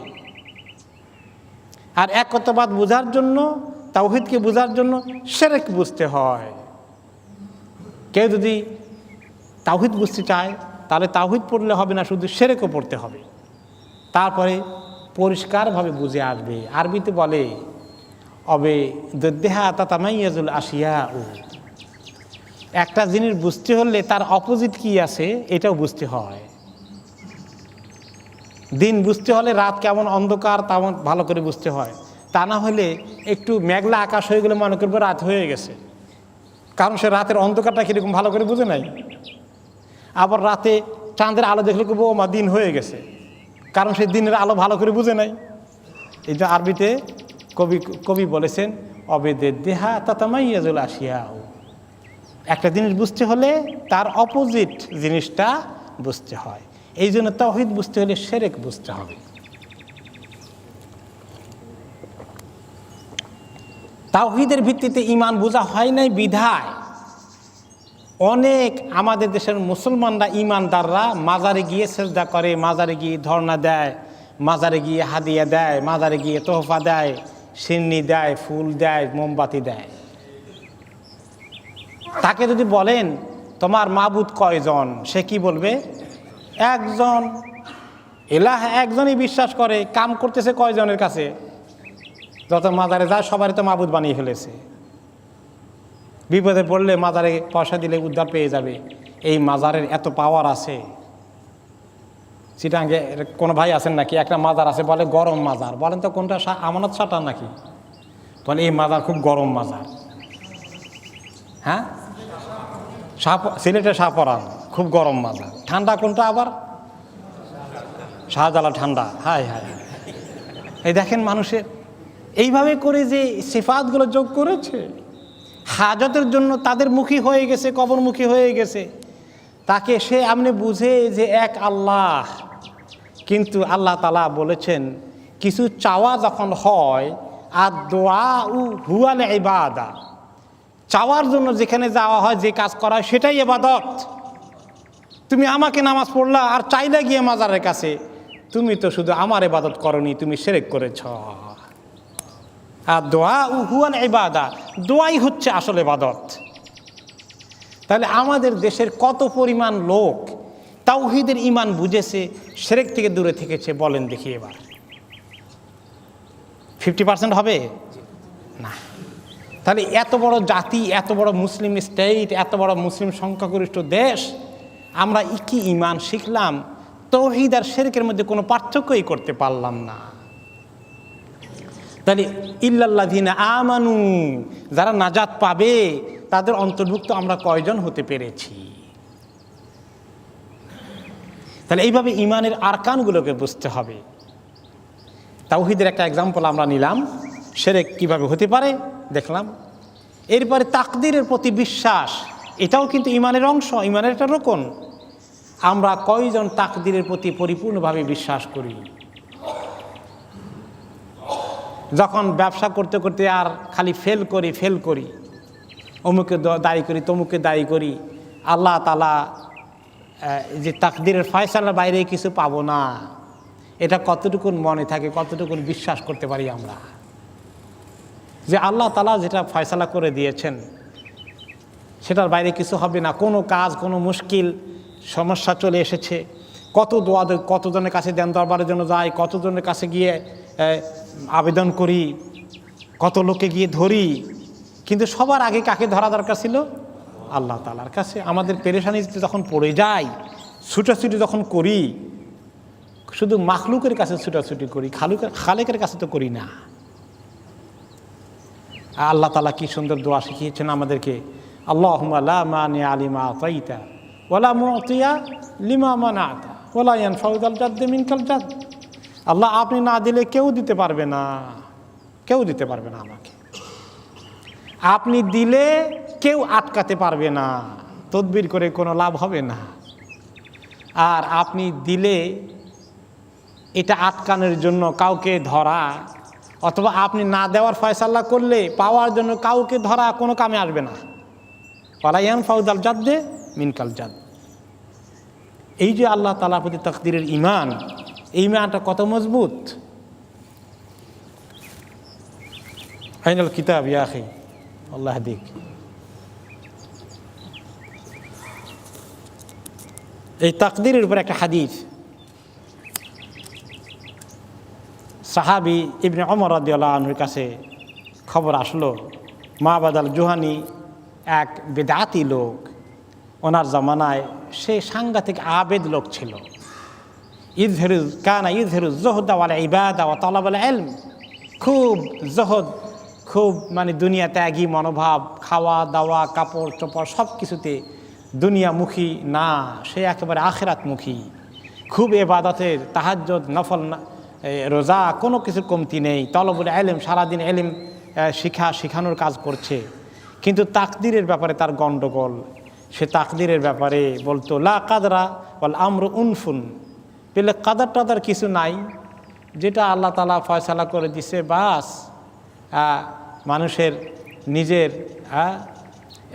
আর একত্ববাদ বোঝার জন্য, তাওহীদকে বোঝার জন্য শিরক বুঝতে হয়। কেউ যদি তাওহীদ বুঝতে চায় তাহলে তাওহীদ পড়লে হবে না, শুধু শিরকও পড়তে হবে, তারপরে পরিষ্কারভাবে বুঝে আসবে। আরবিতে বলে অবে দদ্দেহা তাতামাইয়াজুল আশিয়া, একটা জিনিস বুঝতে হলে তার অপোজিট কি আছে এটাও বুঝতে হয়। দিন বুঝতে হলে রাত কেমন অন্ধকার তেমন ভালো করে বুঝতে হয়, তা না হলে একটু মেঘলা আকাশ হয়ে গেলে মনে করবে রাত হয়ে গেছে, কারণ সে রাতের অন্ধকারটা কীরকম ভালো করে বুঝে নাই। আবার রাতে চাঁদের আলো দেখলে করবো মা দিন হয়ে গেছে, কারণ সে দিনের আলো ভালো করে বুঝে নাই। এই যে আরবিতে কবি বলেছেন অবেদে দেহা তাতামাইয়াজুল আশিয়া, একটা জিনিস বুঝতে হলে তার অপোজিট জিনিসটা বুঝতে হয়। এই জন্য তাওহীদ বুঝতে হলে শিরক বুঝতে হবে। তাওহীদের ভিত্তিতে ঈমান বোঝা হয় নাই বিধায় অনেক আমাদের দেশের মুসলমানরা, ঈমানদাররা মাজারে গিয়ে সেজদা করে, মাজারে গিয়ে ধর্ণা দেয়, মাজারে গিয়ে হাদিয়া দেয়, মাজারে গিয়ে তোহফা দেয়, সিন্নি দেয়, ফুল দেয়, মোমবাতি দেয়। তাকে যদি বলেন তোমার মাবুদ কয়জন, সে কি বলবে? একজন। এলাহ একজনই বিশ্বাস করে, কাম করতেছে কয়জনের কাছে? যত মাজারে যায় সবারই তো মাবুদ বানিয়ে ফেলেছে। বিপদে পড়লে মাজারে পয়সা দিলে উদ্ধার পেয়ে যাবে, এই মাজারের এত পাওয়ার আছে। চিটাঙ্গে কোনো ভাই আছেন নাকি, একটা মাজার আছে বলে গরম মাজার, বলেন তো কোনটা, আমানত সাটা নাকি? বলে এই মাজার খুব গরম মাজার। হ্যাঁ, সিলেটের শাহপরান খুব গরম মাজার। ঠান্ডা কোনটা আবার? শাহজালা ঠান্ডা। হায় হায়, এই দেখেন মানুষের এইভাবে করে যে সিফাতগুলো যোগ করেছে, হাজতের জন্য তাদের মুখী হয়ে গেছে, কবরমুখী হয়ে গেছে। তাকে সে এমনি বুঝে যে এক আল্লাহ, কিন্তু আল্লাহ তাআলা বলেছেন কিছু চাওয়া যখন হয় আর দোয়া উ হুয়াল ইবাদা, চাওয়ার জন্য যেখানে যাওয়া হয়, যে কাজ করা হয় সেটাই ইবাদত। তুমি আমাকে নামাজ পড়লা আর চাইলে গিয়ে মাজারের কাছে, তুমি তো শুধু আমার ইবাদত করনি, তুমি শিরক করেছ। আর দোয়া উ হুয়াল ইবাদা, দোয়াই হচ্ছে আসলে ইবাদত। তাহলে আমাদের দেশের কত পরিমাণ লোক তাওহীদের ঈমান বুঝেছে, শিরক থেকে দূরে থেকেছে, বলেন দেখি এবার 50% হবে না? তাহলে এত বড় জাতি, এত বড় মুসলিম স্টেট, এত বড় মুসলিম সংখ্যাগরিষ্ঠ দেশ, আমরা কি ঈমান শিখলাম, তাওহীদ আর শিরকের মধ্যে কোনো পার্থক্যই করতে পারলাম না। তাহলে ইল্লাল্লাযিনা আমানু, যারা নাজাত পাবে তাদের অন্তর্ভুক্ত আমরা কয়জন হতে পেরেছি? তাহলে এইভাবে ইমানের আরকানগুলোকে বুঝতে হবে। তাওহীদের একটা এক্সাম্পল আমরা নিলাম, শিরক কিভাবে হতে পারে দেখলাম। এরপরে তাকদীরের প্রতি বিশ্বাস, এটাও কিন্তু ইমানের অংশ, ইমানের একটা রকম। আমরা কয়জন তাকদীরের প্রতি পরিপূর্ণভাবে বিশ্বাস করি? যখন ব্যবসা করতে করতে আর খালি ফেল করি, অমুকে দায়ী করি, তমুকে দায়ী করি, আল্লাহ তাআলা যে তাকদীরের ফয়সালার বাইরে কিছু পাবো না, এটা কতটুকুন মনে থাকে, কতটুকুন বিশ্বাস করতে পারি আমরা যে আল্লাহ তাআলা যেটা ফয়সালা করে দিয়েছেন সেটার বাইরে কিছু হবে না। কোনো কাজ, কোনো মুশকিল সমস্যা চলে এসেছে, কত দোয়া, কতজনের কাছে দেন দরবারের জন্য যাই, কতজনের কাছে গিয়ে আবেদন করি, কত লোকে গিয়ে ধরি, কিন্তু সবার আগে কাকে ধরা দরকার ছিল? আল্লাহ তাআলার কাছে। আমাদের পেরেশানিতে যখন পড়ে যাই, ছুটাছুটি যখন করি, শুধু মাখলুকের কাছে ছুটাছুটি করি, খালেকের কাছে তো করি না। আল্লাহ তাআলা কি সুন্দর দোয়া শিখিয়েছেন আমাদেরকে, আল্লাহুম্মা লা মানিআ লিমা আতাইতা ওয়ালা মুতিয়া লিমা মানাতা ওয়ালা ইয়ানফাউ যাল জাদ্দি মিনকাল জাদ। আল্লাহ, আপনি না দিলে কেউ দিতে পারবে না, কেউ দিতে পারবে না আমাকে। আপনি দিলে কেউ আটকাতে পারবে না, তদবির করে কোনো লাভ হবে না। আর আপনি দিলে এটা আটকানোর জন্য কাউকে ধরা, অথবা আপনি না দেওয়ার ফয়সালা করলে পাওয়ার জন্য কাউকে ধরা কোনো কামে আসবে না। ওয়ালা ইয়ানফাউ যাল জাদ্দি মিনকাল জাদ। এই যে আল্লাহ তাআলার প্রতি তাকদীরের ঈমান, এই ঈমানটা কত মজবুত। আইনাল কিতাব ইয়া আখি, আল্লাহ দিক। এই তাকদীরের উপর একটা হাদিস, সাহাবী ইবনে ওমর রাদিয়াল্লাহু আনহুর কাছে খবর আসলো, মাবাদ আল জুহানি এক বেদাতি লোক, ওনার জামানায় সে সাংঘাতিক আবেদ লোক ছিল। কানা ইযহিরু যুহদা ওয়াল ইবাদা ওয়া তালাবাল ইলম, খুব জহদ, খুব মানে দুনিয়া ত্যাগী মনোভাব, খাওয়া দাওয়া কাপড় চোপড় সব কিছুতে দুনিয়ামুখী না, সে একেবারে আখিরাতমুখী। খুব ইবাদতের, তাহাজ্জুদ, নফল, রোজা, কোনো কিছুর কমতি নেই। তলবুল ইলম, সারাদিন ইলম শিখানোর কাজ করছে। কিন্তু তাকদীরের ব্যাপারে তার গণ্ডগোল। সে তাকদীরের ব্যাপারে বলতো লা কাদরা ওয়াল আমরু উনফুন, পেলে কাদার টাদার কিছু নাই, যেটা আল্লাহ তাআলা ফয়সালা করে দিছে বাস। মানুষের নিজের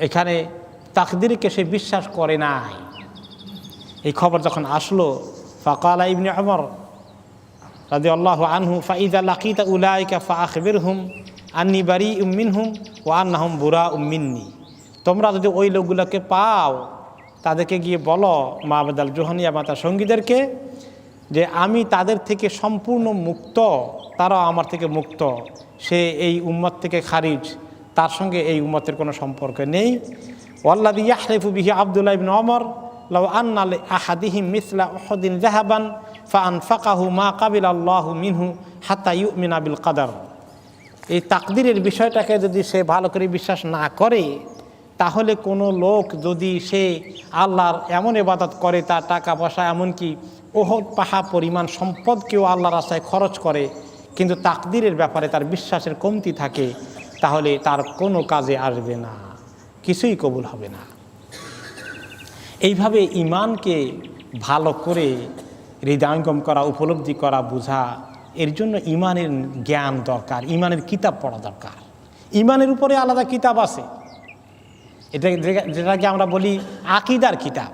এখানে তাকদীরকে সে বিশ্বাস করে নাই। এই খবর যখন আসলো, ফাকালা ইবনে ওমর রাদিয়াল্লাহু আনহু ফাইযা লাকিতা উলাইকা ফাআখবিরহুম আন্নী বারিউম মিনহুম ওয়া আন্নাহুম বুরাউম মিন্নী। তোমরা যদি ওই লোকগুলোকে পাও, তাদেরকে গিয়ে বলো, মাবাদ আল জুহানি এবং তার সঙ্গীদেরকে, যে আমি তাদের থেকে সম্পূর্ণ মুক্ত, তারাও আমার থেকে মুক্ত। সে এই উম্মত থেকে খারিজ, তার সঙ্গে এই উম্মতের কোনো সম্পর্ক নেই। ওয়াল্লাযী ইয়াহলিফু বিহি আব্দুল্লাহ ইবনে ওমর লাউ আন্না লি আহাদিহিম মিসলা উহুদিন যাহাবান ফাআনফাকাহু মা কাবিলাল্লাহু মিনহু হাত্তা ইউমিনা বিল কাদার। এই তাকদীরের বিষয়টাকে যদি সে ভালো করে বিশ্বাস না করে, তাহলে কোনো লোক যদি সে আল্লাহর এমন ইবাদত করে, তার টাকা পয়সা এমনকি ওহদ পাহাড় পরিমাণ সম্পদকেও আল্লাহর রাস্তায় খরচ করে, কিন্তু তাকদীরের ব্যাপারে তার বিশ্বাসের কমতি থাকে, তাহলে তার কোনো কাজে আসবে না, কিছুই কবুল হবে না। এইভাবে ঈমানকে ভালো করে হৃদয়ঙ্গম করা, উপলব্ধি করা, বোঝা, এর জন্য ঈমানের জ্ঞান দরকার, ঈমানের কিতাব পড়া দরকার। ঈমানের উপরে আলাদা কিতাব আছে, যেটাকে আমরা বলি আকীদার কিতাব,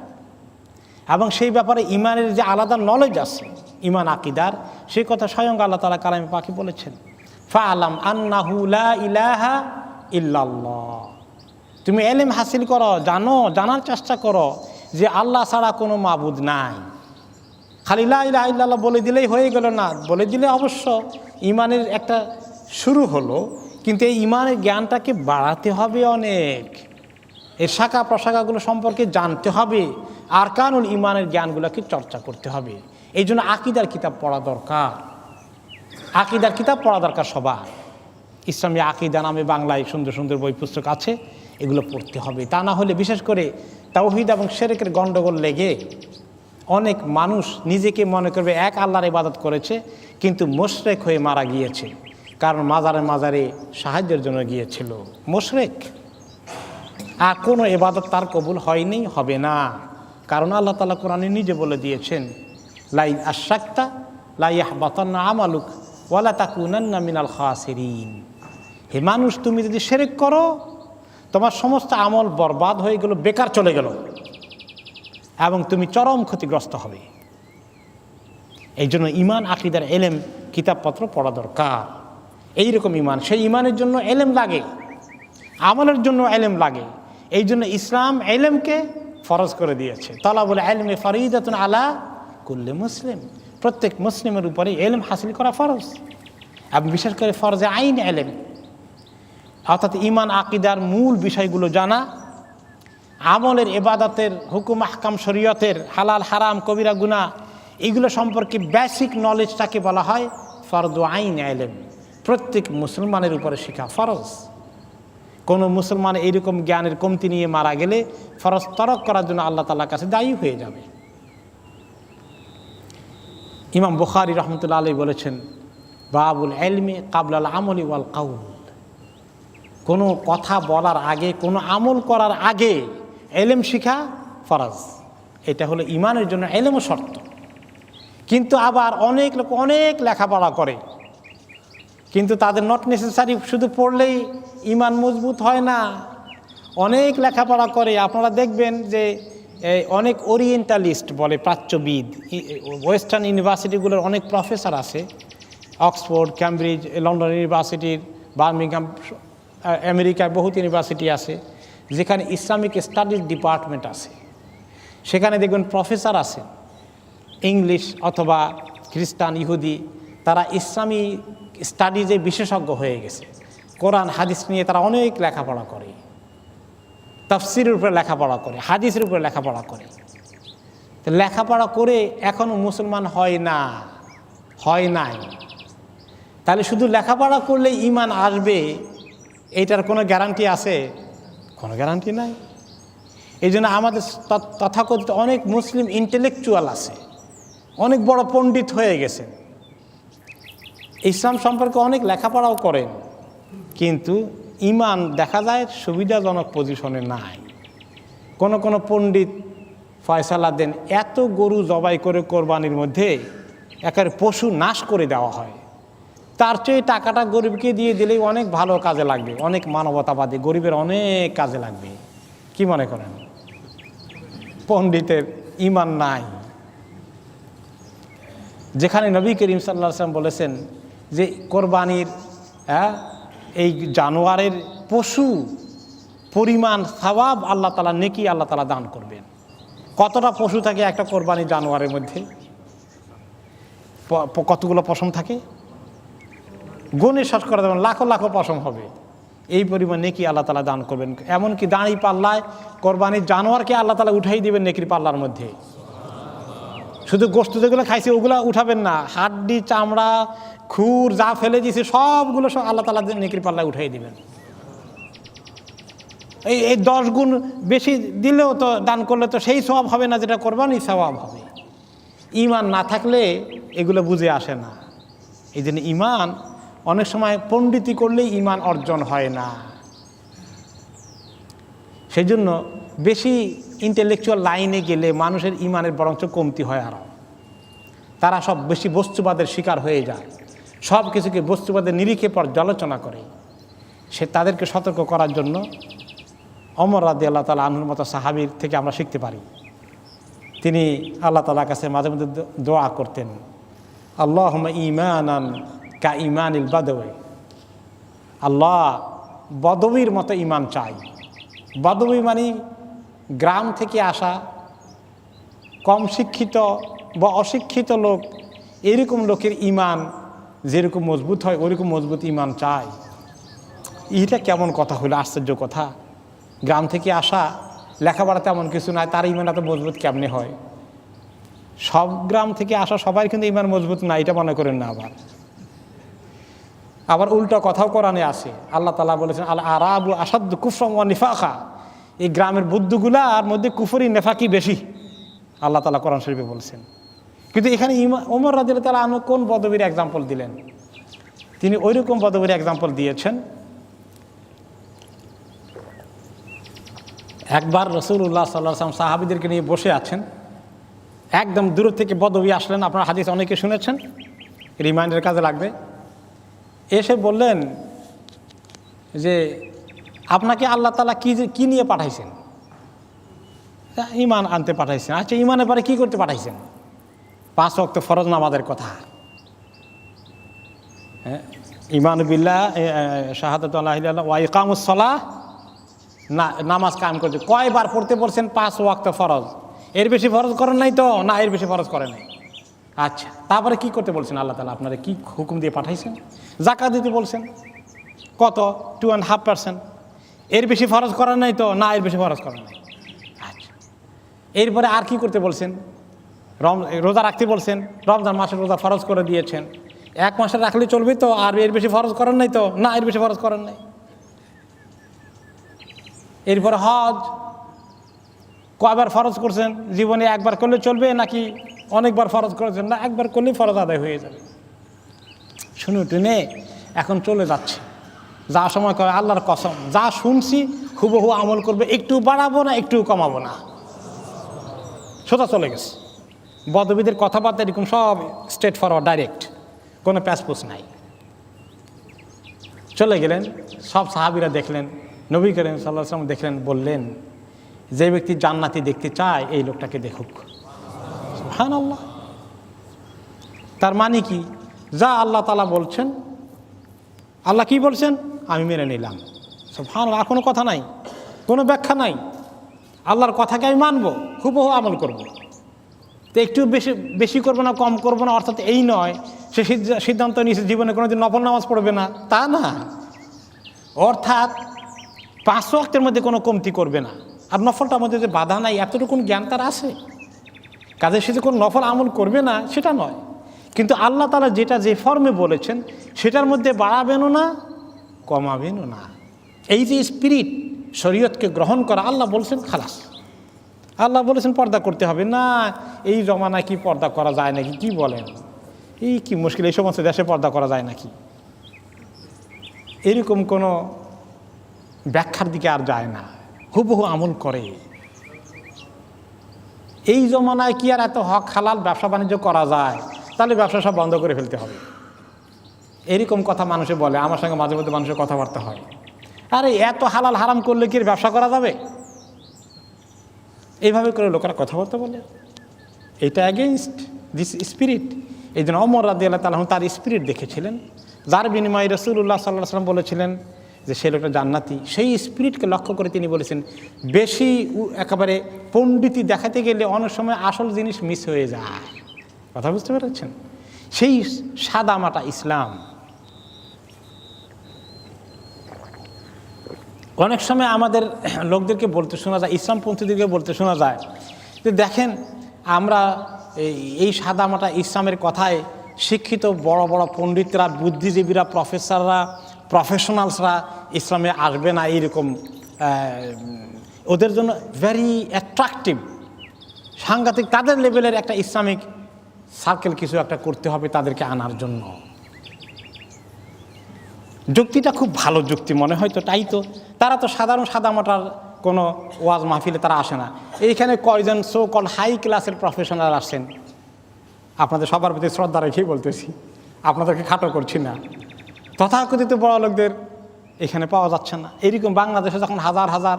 এবং সেই ব্যাপারে ঈমানের যে আলাদা নলেজ আছে ঈমান আকিদার, সেই কথা স্বয়ং আল্লাহ তাআলা কালামে পাকে বলেছেন, ফাআলাম আন্নাহু লা ইলাহা ইল্লাল্লাহ। তুমি ইলম হাসিল করো, জানার চেষ্টা করো যে আল্লাহ ছাড়া কোনো মাবুদ নাই। খালি লা ইলাহা ইল্লাল্লাহ বলে দিলেই হয়ে গেল না, বলে দিলে অবশ্য ঈমানের একটা শুরু হলো, কিন্তু এই ঈমানের জ্ঞানটাকে বাড়াতে হবে অনেক, এর শাখা প্রশাখাগুলো সম্পর্কে জানতে হবে, আরকানুল ঈমানের জ্ঞানগুলোকে চর্চা করতে হবে। এই জন্য আকীদার কিতাব পড়া দরকার, আকীদার কিতাব পড়া দরকার সবার। ইসলামী আকীদা নামে বাংলায় সুন্দর সুন্দর বই পুস্তক আছে, এগুলো পড়তে হবে। তা না হলে বিশেষ করে তাওহীদ এবং শিরকের গণ্ডগোল লেগে অনেক মানুষ নিজেকে মনে করবে এক আল্লাহর ইবাদত করেছে, কিন্তু মুশরিক হয়ে মারা গিয়েছে, কারণ মাজারে মাজারে সাহায্যের জন্য গিয়েছিল। মুশরিক, আর কোনো ইবাদত তার কবুল হয়নি, হবে না। কারণ আল্লাহ তাআলা কোরআনে নিজে বলে দিয়েছেন, লাই আশরাকতা লা ইয়াহবাতান্না আমালুক ওয়ালা তাকুনান্না মিনাল খাসিরিন। হে মানুষ, তুমি যদি শিরক করো তোমার সমস্ত আমল বরবাদ হয়ে গেল, বেকার চলে গেল, এবং তুমি চরম ক্ষতিগ্রস্ত হবে। এই জন্য ইমান আকীদার এলেম কিতাবপত্র পড়া দরকার। এইরকম ইমান, সেই ইমানের জন্য এলেম লাগে, আমলের জন্য এলেম লাগে। এই জন্য ইসলাম এলেমকে ফরজ করে দিয়েছে। তালাবুল ইলমি ফরিদাতুন আলা কুল্লি মুসলিম, প্রত্যেক মুসলিমের উপরে এলেম হাসিল করা ফরজ, এবং বিশেষ করে ফরজে আইন এলেম, অর্থাৎ ইমান আকীদার মূল বিষয়গুলো জানা, আমলের ইবাদতের হুকুম আহকাম শরীয়তের হালাল হারাম কবিরা গুনাহ এগুলো সম্পর্কে বেসিক নলেজটাকে বলা হয় ফরদু আইন এলেম। প্রত্যেক মুসলমানের উপরে শেখা ফরজ। কোনো মুসলমান এইরকম জ্ঞানের কমতি নিয়ে মারা গেলে ফরজ তরক করার জন্য আল্লাহ তাআলার কাছে দায়ী হয়ে যাবে। ইমাম বুখারী রহমতুল্লাহ আলাইহি বলেছেন, বাবুল ইলমি কাবলাল আমলি ওয়াল কাউল। কোনো কথা বলার আগে, কোনো আমল করার আগে এলেম শিখা ফরজ। এটা হলো ইমানের জন্য এলেমও শর্ত। কিন্তু আবার অনেক লোক অনেক লেখাপড়া করে, কিন্তু তাদের নট নেসেসারি শুধু পড়লেই ইমান মজবুত হয় না। অনেক লেখাপড়া করে, আপনারা দেখবেন যে অনেক ওরিয়েন্টালিস্ট বলে প্রাচ্যবিদ, ওয়েস্টার্ন ইউনিভার্সিটিগুলোর অনেক প্রফেসর আছে, অক্সফোর্ড, ক্যামব্রিজ, লন্ডন ইউনিভার্সিটির, বার্মিংহাম, আমেরিকায় বহুত ইউনিভার্সিটি আছে যেখানে ইসলামিক স্টাডিজ ডিপার্টমেন্ট আছে। সেখানে দেখবেন প্রফেসর আছে ইংলিশ অথবা খ্রিস্টান, ইহুদি, তারা ইসলামী স্টাডিজে বিশেষজ্ঞ হয়ে গেছে। কোরআন হাদিস নিয়ে তারা অনেক লেখাপড়া করে, তাফসিরের উপরে লেখাপড়া করে, হাদিসের উপরে লেখাপড়া করে। তো লেখাপড়া করে এখনও মুসলমান হয় না, হয় নাই। তাহলে শুধু লেখাপড়া করলে ঈমান আসবে এইটার কোনো গ্যারান্টি আছে? কোনো গ্যারান্টি নাই। এই জন্য আমাদের তথাকথিত অনেক মুসলিম ইন্টেলেকচুয়াল আছে, অনেক বড় পণ্ডিত হয়ে গেছে, ইসলাম সম্পর্কে অনেক লেখাপড়াও করেন, কিন্তু ঈমান দেখা যায় সুবিধাজনক পজিশনে নাই। কোনো কোনো পণ্ডিত ফয়সালা দেন, এত গরু জবাই করে কোরবানির মধ্যে একেবারে পশু নাশ করে দেওয়া হয়, তার চেয়ে টাকাটা গরিবকে দিয়ে দিলেই অনেক ভালো কাজে লাগবে, অনেক মানবতাবাদী, গরিবের অনেক কাজে লাগবে। কি মনে করেন? পণ্ডিতের ঈমান নাই। যেখানে নবী করিম সাল্লাল্লাহু আলাইহি ওয়াসাল্লাম বলেছেন যে কোরবানির এই জানোয়ারের পশু পরিমাণ সওয়াব আল্লাহ তাআলা, নেকি আল্লাহ তাআলা দান করবেন। কতটা পশু থাকে একটা কোরবানি জানোয়ারের মধ্যে? কতগুলো পশম থাকে? গুণে শেষ করা যাবে, লাখো লাখো পশম হবে। এই পরিমাণ নেকি আল্লাহ তাআলা দান করবেন। এমনকি দাঁড়ি পাল্লায় কোরবানির জানোয়ারকে আল্লাহ তাআলা উঠাই দিবেন নেকির পাল্লার মধ্যে। শুধু গোশত যেগুলো খাইছে ওগুলো উঠাবেন না, হাড্ডি, চামড়া, খুর যা ফেলে দিয়েছে সবগুলো সব আল্লাহ তাআলা নেকির পাল্লায় উঠাই দিবেন। এই 10 গুণ বেশি দিলেও তো, দান করলে তো সেই সওয়াব হবে না যেটা কোরবানির সওয়াব হবে। ঈমান না থাকলে এগুলো বুঝে আসে না। এই জন্য ঈমান অনেক সময় পণ্ডিতি করলেই ঈমান অর্জন হয় না। সেই জন্য বেশি ইন্টেলেকচুয়াল লাইনে গেলে মানুষের ঈমানের বরঞ্চ কমতি হয়। আরও তারা সব বেশি বস্তুবাদের শিকার হয়ে যায়, সব কিছুকে বস্তুবাদের নিরিখে পর্যালোচনা করে। সে তাদেরকে সতর্ক করার জন্য ওমর রাদিয়াল্লাহু তাআলা আনহুর মতো সাহাবীর থেকে আমরা শিখতে পারি। তিনি আল্লাহ তাআলার কাছে মাঝে মধ্যে দোয়া করতেন, আল্লাহুম্মা ঈমানান কা ঈমানিল বাদওয়ী। আল্লাহ, বদবীর মতো ঈমান চাই। বদবী মানে গ্রাম থেকে আসা কম শিক্ষিত বা অশিক্ষিত লোক, এরকম লোকের ঈমান যেরকম মজবুত হয় ওইরকম মজবুত ঈমান চাই। এটা কেমন কথা হলো? আশ্চর্য কথা। গ্রাম থেকে আসা, লেখাপড়া তেমন কিছু নাই, তার ঈমান এত মজবুত কেমনে হয়? সব গ্রাম থেকে আসা সবাই কিন্তু ঈমান মজবুত না, এটা মনে করেন না। আবার আবার উল্টো কথাও কোরআনে আছে। আল্লাহ তাআলা বলেছেন, আল আরাবু আসাদ্দু কুফরান ওয়া নিফাকা, এই গ্রামের বুদ্ধগুলার মধ্যে কুফরি নেফাকি বেশি, আল্লাহ তাআলা কোরআন শরীফে বলছেন। কিন্তু এখানে ওমর রাদিয়াল্লাহু তাআলা আনহু কোন বদবীর এক্সাম্পল দিলেন? তিনি ওইরকম বদবীর এক্সাম্পল দিয়েছেন। একবার রাসূলুল্লাহ সাল্লাল্লাহু আলাইহি ওয়াসাল্লাম সাহাবীদেরকে নিয়ে বসে আছেন, একদম দূর থেকে বদবী আসলেন, আপনার হাদিস অনেকে শুনেছেন, রিমাইন্ডার কাজে লাগবে। এসে বললেন যে আপনাকে আল্লাহ তাআলা কি নিয়ে পাঠাইছেন? ঈমান আনতে পাঠাইছেন। আচ্ছা, ঈমানের পরে কি করতে পাঠাইছেন? 5 ওয়াক্ত ফরজ নামাজের কথা। হ্যাঁ, ঈমান বিল্লাহ, শাহাদাতু আল্লা ইলাহা ইল্লাল্লাহ ওয়া ইকামুস সালাহ, নামাজ কায়েম করতে। কয়বার পড়তে বলছেন? 5 ওয়াক্ত ফরজ। এর বেশি ফরজ করেন নাই তো? না, এর বেশি ফরজ করেন নাই। আচ্ছা, তারপরে কি করতে বলছেন আল্লাহ তাআলা? আপনারা কি হুকুম দিয়ে পাঠাইছেন? যাকাত দিতে বলছেন। কত? 2.5%। এর বেশি ফরজ করেন নাই তো? না, এর বেশি ফরজ করেন নাই। আচ্ছা, এরপরে আর কি করতে বলছেন? রোজা রাখতে বলছেন। রমজান মাসের রোজা ফরজ করে দিয়েছেন। 1 মাসে রাখলে চলবে তো? আর এর বেশি ফরজ করেন নাই তো? না, এর বেশি ফরজ করেন নাই। এরপরে হজ কয়বার ফরজ করছেন? জীবনে একবার করলে চলবে নাকি অনেকবার ফরজ করেছেন? না, একবার করলেই ফরজ আদায় হয়ে যাবে। শুনে টুনে এখন চলে যাচ্ছে, যা সময় করে আল্লাহর কসম, যা শুনছি হুবহু আমল করবে, একটু বাড়াবো না, একটু কমাবো না, সোজা চলে গেছে। বদবীদের কথাবার্তা এরকম সব স্ট্রেট ফরওয়ার্ড, ডাইরেক্ট, কোনো প্যাসপোস নাই। চলে গেলেন, সব সাহাবীরা দেখলেন, নবী করিম সাল্লাল্লাহু আলাইহি ওয়াসাল্লাম দেখলেন, বললেন যে ব্যক্তি জান্নাতি দেখতে চায় এই লোকটাকে দেখুক। সুবহানাল্লাহ। তার মানে কি? যা আল্লাহ তাআলা বলছেন, আল্লাহ কি বলছেন আমি মেনে নিলাম। সুবহানাল্লাহ। কোনো কথা নাই, কোনো ব্যাখ্যা নাই। আল্লাহর কথাকে আমি মানবো, হুবহু আমল করব। তো একটু বেশি করবো না, কম করবো না, অর্থাৎ এই নয় সে সিদ্ধান্ত নিয়েছে জীবনে কোনোদিন নফল নামাজ পড়বে না, তা না। অর্থাৎ 5 ওয়াক্তের মধ্যে কোনো কমতি করবে না। আর নফলটার মধ্যে যে বাধা নাই, এতটুকু জ্ঞান তার আছে, কাজে সে যে কোনো নফল আমল করবে না সেটা নয়। কিন্তু আল্লাহ তাআলা যেটা যে ফর্মে বলেছেন সেটার মধ্যে বাড়াবেনও না, কমাবেনও না। এই যে স্পিরিট, শরীয়তকে গ্রহণ করা, আল্লাহ বলছেন খালাস। আল্লাহ বলেছেন পর্দা করতে হবে না, এই জমানায় কি পর্দা করা যায় নাকি? কি বলেন, এই কি মুশকিল, এই সমস্ত দেশে পর্দা করা যায় নাকি? এরকম কোনো ব্যাখ্যার দিকে আর যায় না, হুবহু আমল করে। এই জমানায় কি আর এত হক হালাল ব্যবসা বাণিজ্য করা যায়? তাহলে ব্যবসা সব বন্ধ করে ফেলতে হবে। এরকম কথা মানুষে বলে, আমার সঙ্গে মাঝে মধ্যে মানুষের কথাবার্তা হয়, আরে এত হালাল হারাম করলে কি ব্যবসা করা যাবে? এইভাবে করে লোকেরা কথাবার্তা বলে। এটা অ্যাগেইনস্ট দিস স্পিরিট। এই জন্য ওমর রাদিয়াল্লাহু তাআলা তার স্পিরিট দেখেছিলেন, যার বিনিময়ে রাসূলুল্লাহ সাল্লাল্লাহু আলাইহি ওয়াসাল্লাম বলেছিলেন যে সে লোকটা জান্নাতি। সেই স্পিরিটকে লক্ষ্য করে তিনি বলেছেন, বেশি একেবারে পণ্ডিতি দেখাতে গেলে অনেক সময় আসল জিনিস মিস হয়ে যায়। কথা বুঝতে পেরেছেন? সেই সাদামাটা ইসলাম। অনেক সময় আমাদের লোকদেরকে বলতে শোনা যায়, ইসলামপন্থীদেরকে বলতে শোনা যায় যে দেখেন, আমরা এই সাদামাটা ইসলামের কথায় শিক্ষিত বড় বড় পণ্ডিতরা, বুদ্ধিজীবীরা, প্রফেসররা, প্রফেশনালসরা ইসলামে আসবে না, এইরকম ওদের জন্য ভেরি অ্যাট্রাকটিভ, সাংঘাতিক, তাদের লেভেলের একটা ইসলামিক সার্কেল কিছু একটা করতে হবে তাদেরকে আনার জন্য। যুক্তিটা খুব ভালো যুক্তি মনে হয়, তো তাই তো তারা তো সাধারণ সাদামাটার কোনো ওয়াজ মাহফিলে তারা আসে না। এইখানে কয়জন সো কল হাই ক্লাসের প্রফেশনাল আসছেন, আপনাদের সবার প্রতি শ্রদ্ধা রেখেই বলতেছি, আপনাদেরকে খাটো করছি না। তথাকথিত বড় লোকদের এখানে পাওয়া যাচ্ছে না। এরকম বাংলাদেশে যখন হাজার হাজার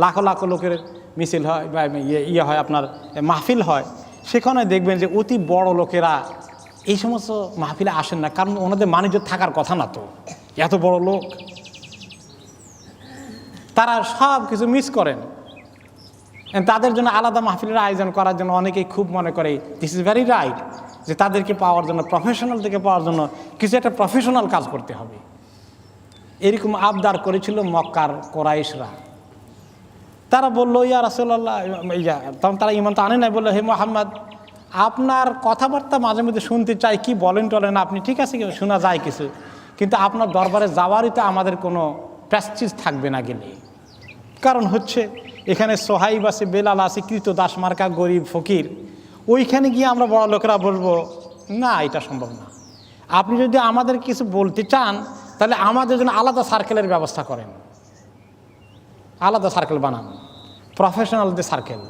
লাখো লাখো লোকের মিছিল হয় বা ইয়ে হয়, আপনার মাহফিল হয়, সেখানে দেখবেন যে অতি বড় লোকেরা এই সমস্ত মাহফিলে আসেন না, কারণ ওনাদের বাণিজ্য থাকার কথা না। তো এত বড় লোক, তারা সব কিছু মিস করেন। তাদের জন্য আলাদা মাহফিলের আয়োজন করার জন্য অনেকেই খুব মনে করে দিস ইজ ভেরি রাইট, যে তাদেরকে পাওয়ার জন্য, প্রফেশনাল থেকে পাওয়ার জন্য কিছু একটা প্রফেশনাল কাজ করতে হবে। এরকম আবদার করেছিল মক্কার কোরাইশরা। তারা বললো, ইয়া রাসূলুল্লাহ, তখন তারা ঈমান তো আনে নাই, বললো হে মুহাম্মদ, আপনার কথাবার্তা মাঝে মধ্যে শুনতে চাই, কি বলেন টলেন আপনি, ঠিক আছে শোনা যায় কিছু, কিন্তু আপনার দরবারে যাওয়ারই তো আমাদের কোনো প্রেস্টিজ থাকবে না গেলে। কারণ হচ্ছে এখানে সোহাইব আছে, বেলাল আছে, কৃত দাস মার্কা গরিব ফকির, ওইখানে গিয়ে আমরা বড় লোকেরা বলবো না, এটা সম্ভব না। আপনি যদি আমাদের কিছু বলতে চান তাহলে আমাদের জন্য আলাদা সার্কেলের ব্যবস্থা করেন, আলাদা সার্কেল বানান, প্রফেশনালদের সার্কেল।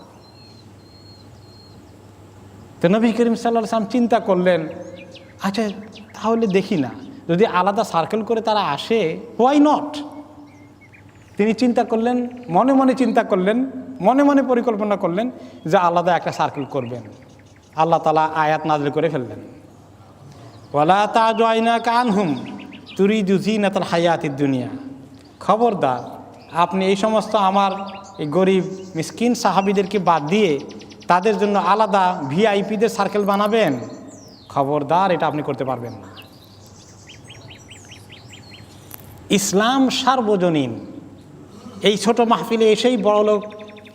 তো নবী করিম সাল্লাল্লাহু আলাইহি ওয়াসাল্লাম চিন্তা করলেন, আচ্ছা তাহলে দেখি না, যদি আলাদা সার্কেল করে তারা আসে, হোয়াই নট। তিনি চিন্তা করলেন, মনে মনে চিন্তা করলেন, মনে মনে পরিকল্পনা করলেন যে আলাদা একটা সার্কেল করবেন। আল্লাহ তাআলা আয়াত নাযিল করে ফেললেন, ওয়ালা তা'দু আইনাকা আনহুম তুরিদু যিনাতাল হায়াতিদ দুনিয়া। খবরদার, আপনি এই সমস্ত আমার এই গরিব মিসকিন সাহাবীদেরকে বাদ দিয়ে তাদের জন্য আলাদা ভিআইপিদের সার্কেল বানাবেন, খবরদার, এটা আপনি করতে পারবেন না। ইসলাম সার্বজনীন। এই ছোট মাহফিলে এসেই বড়লোক,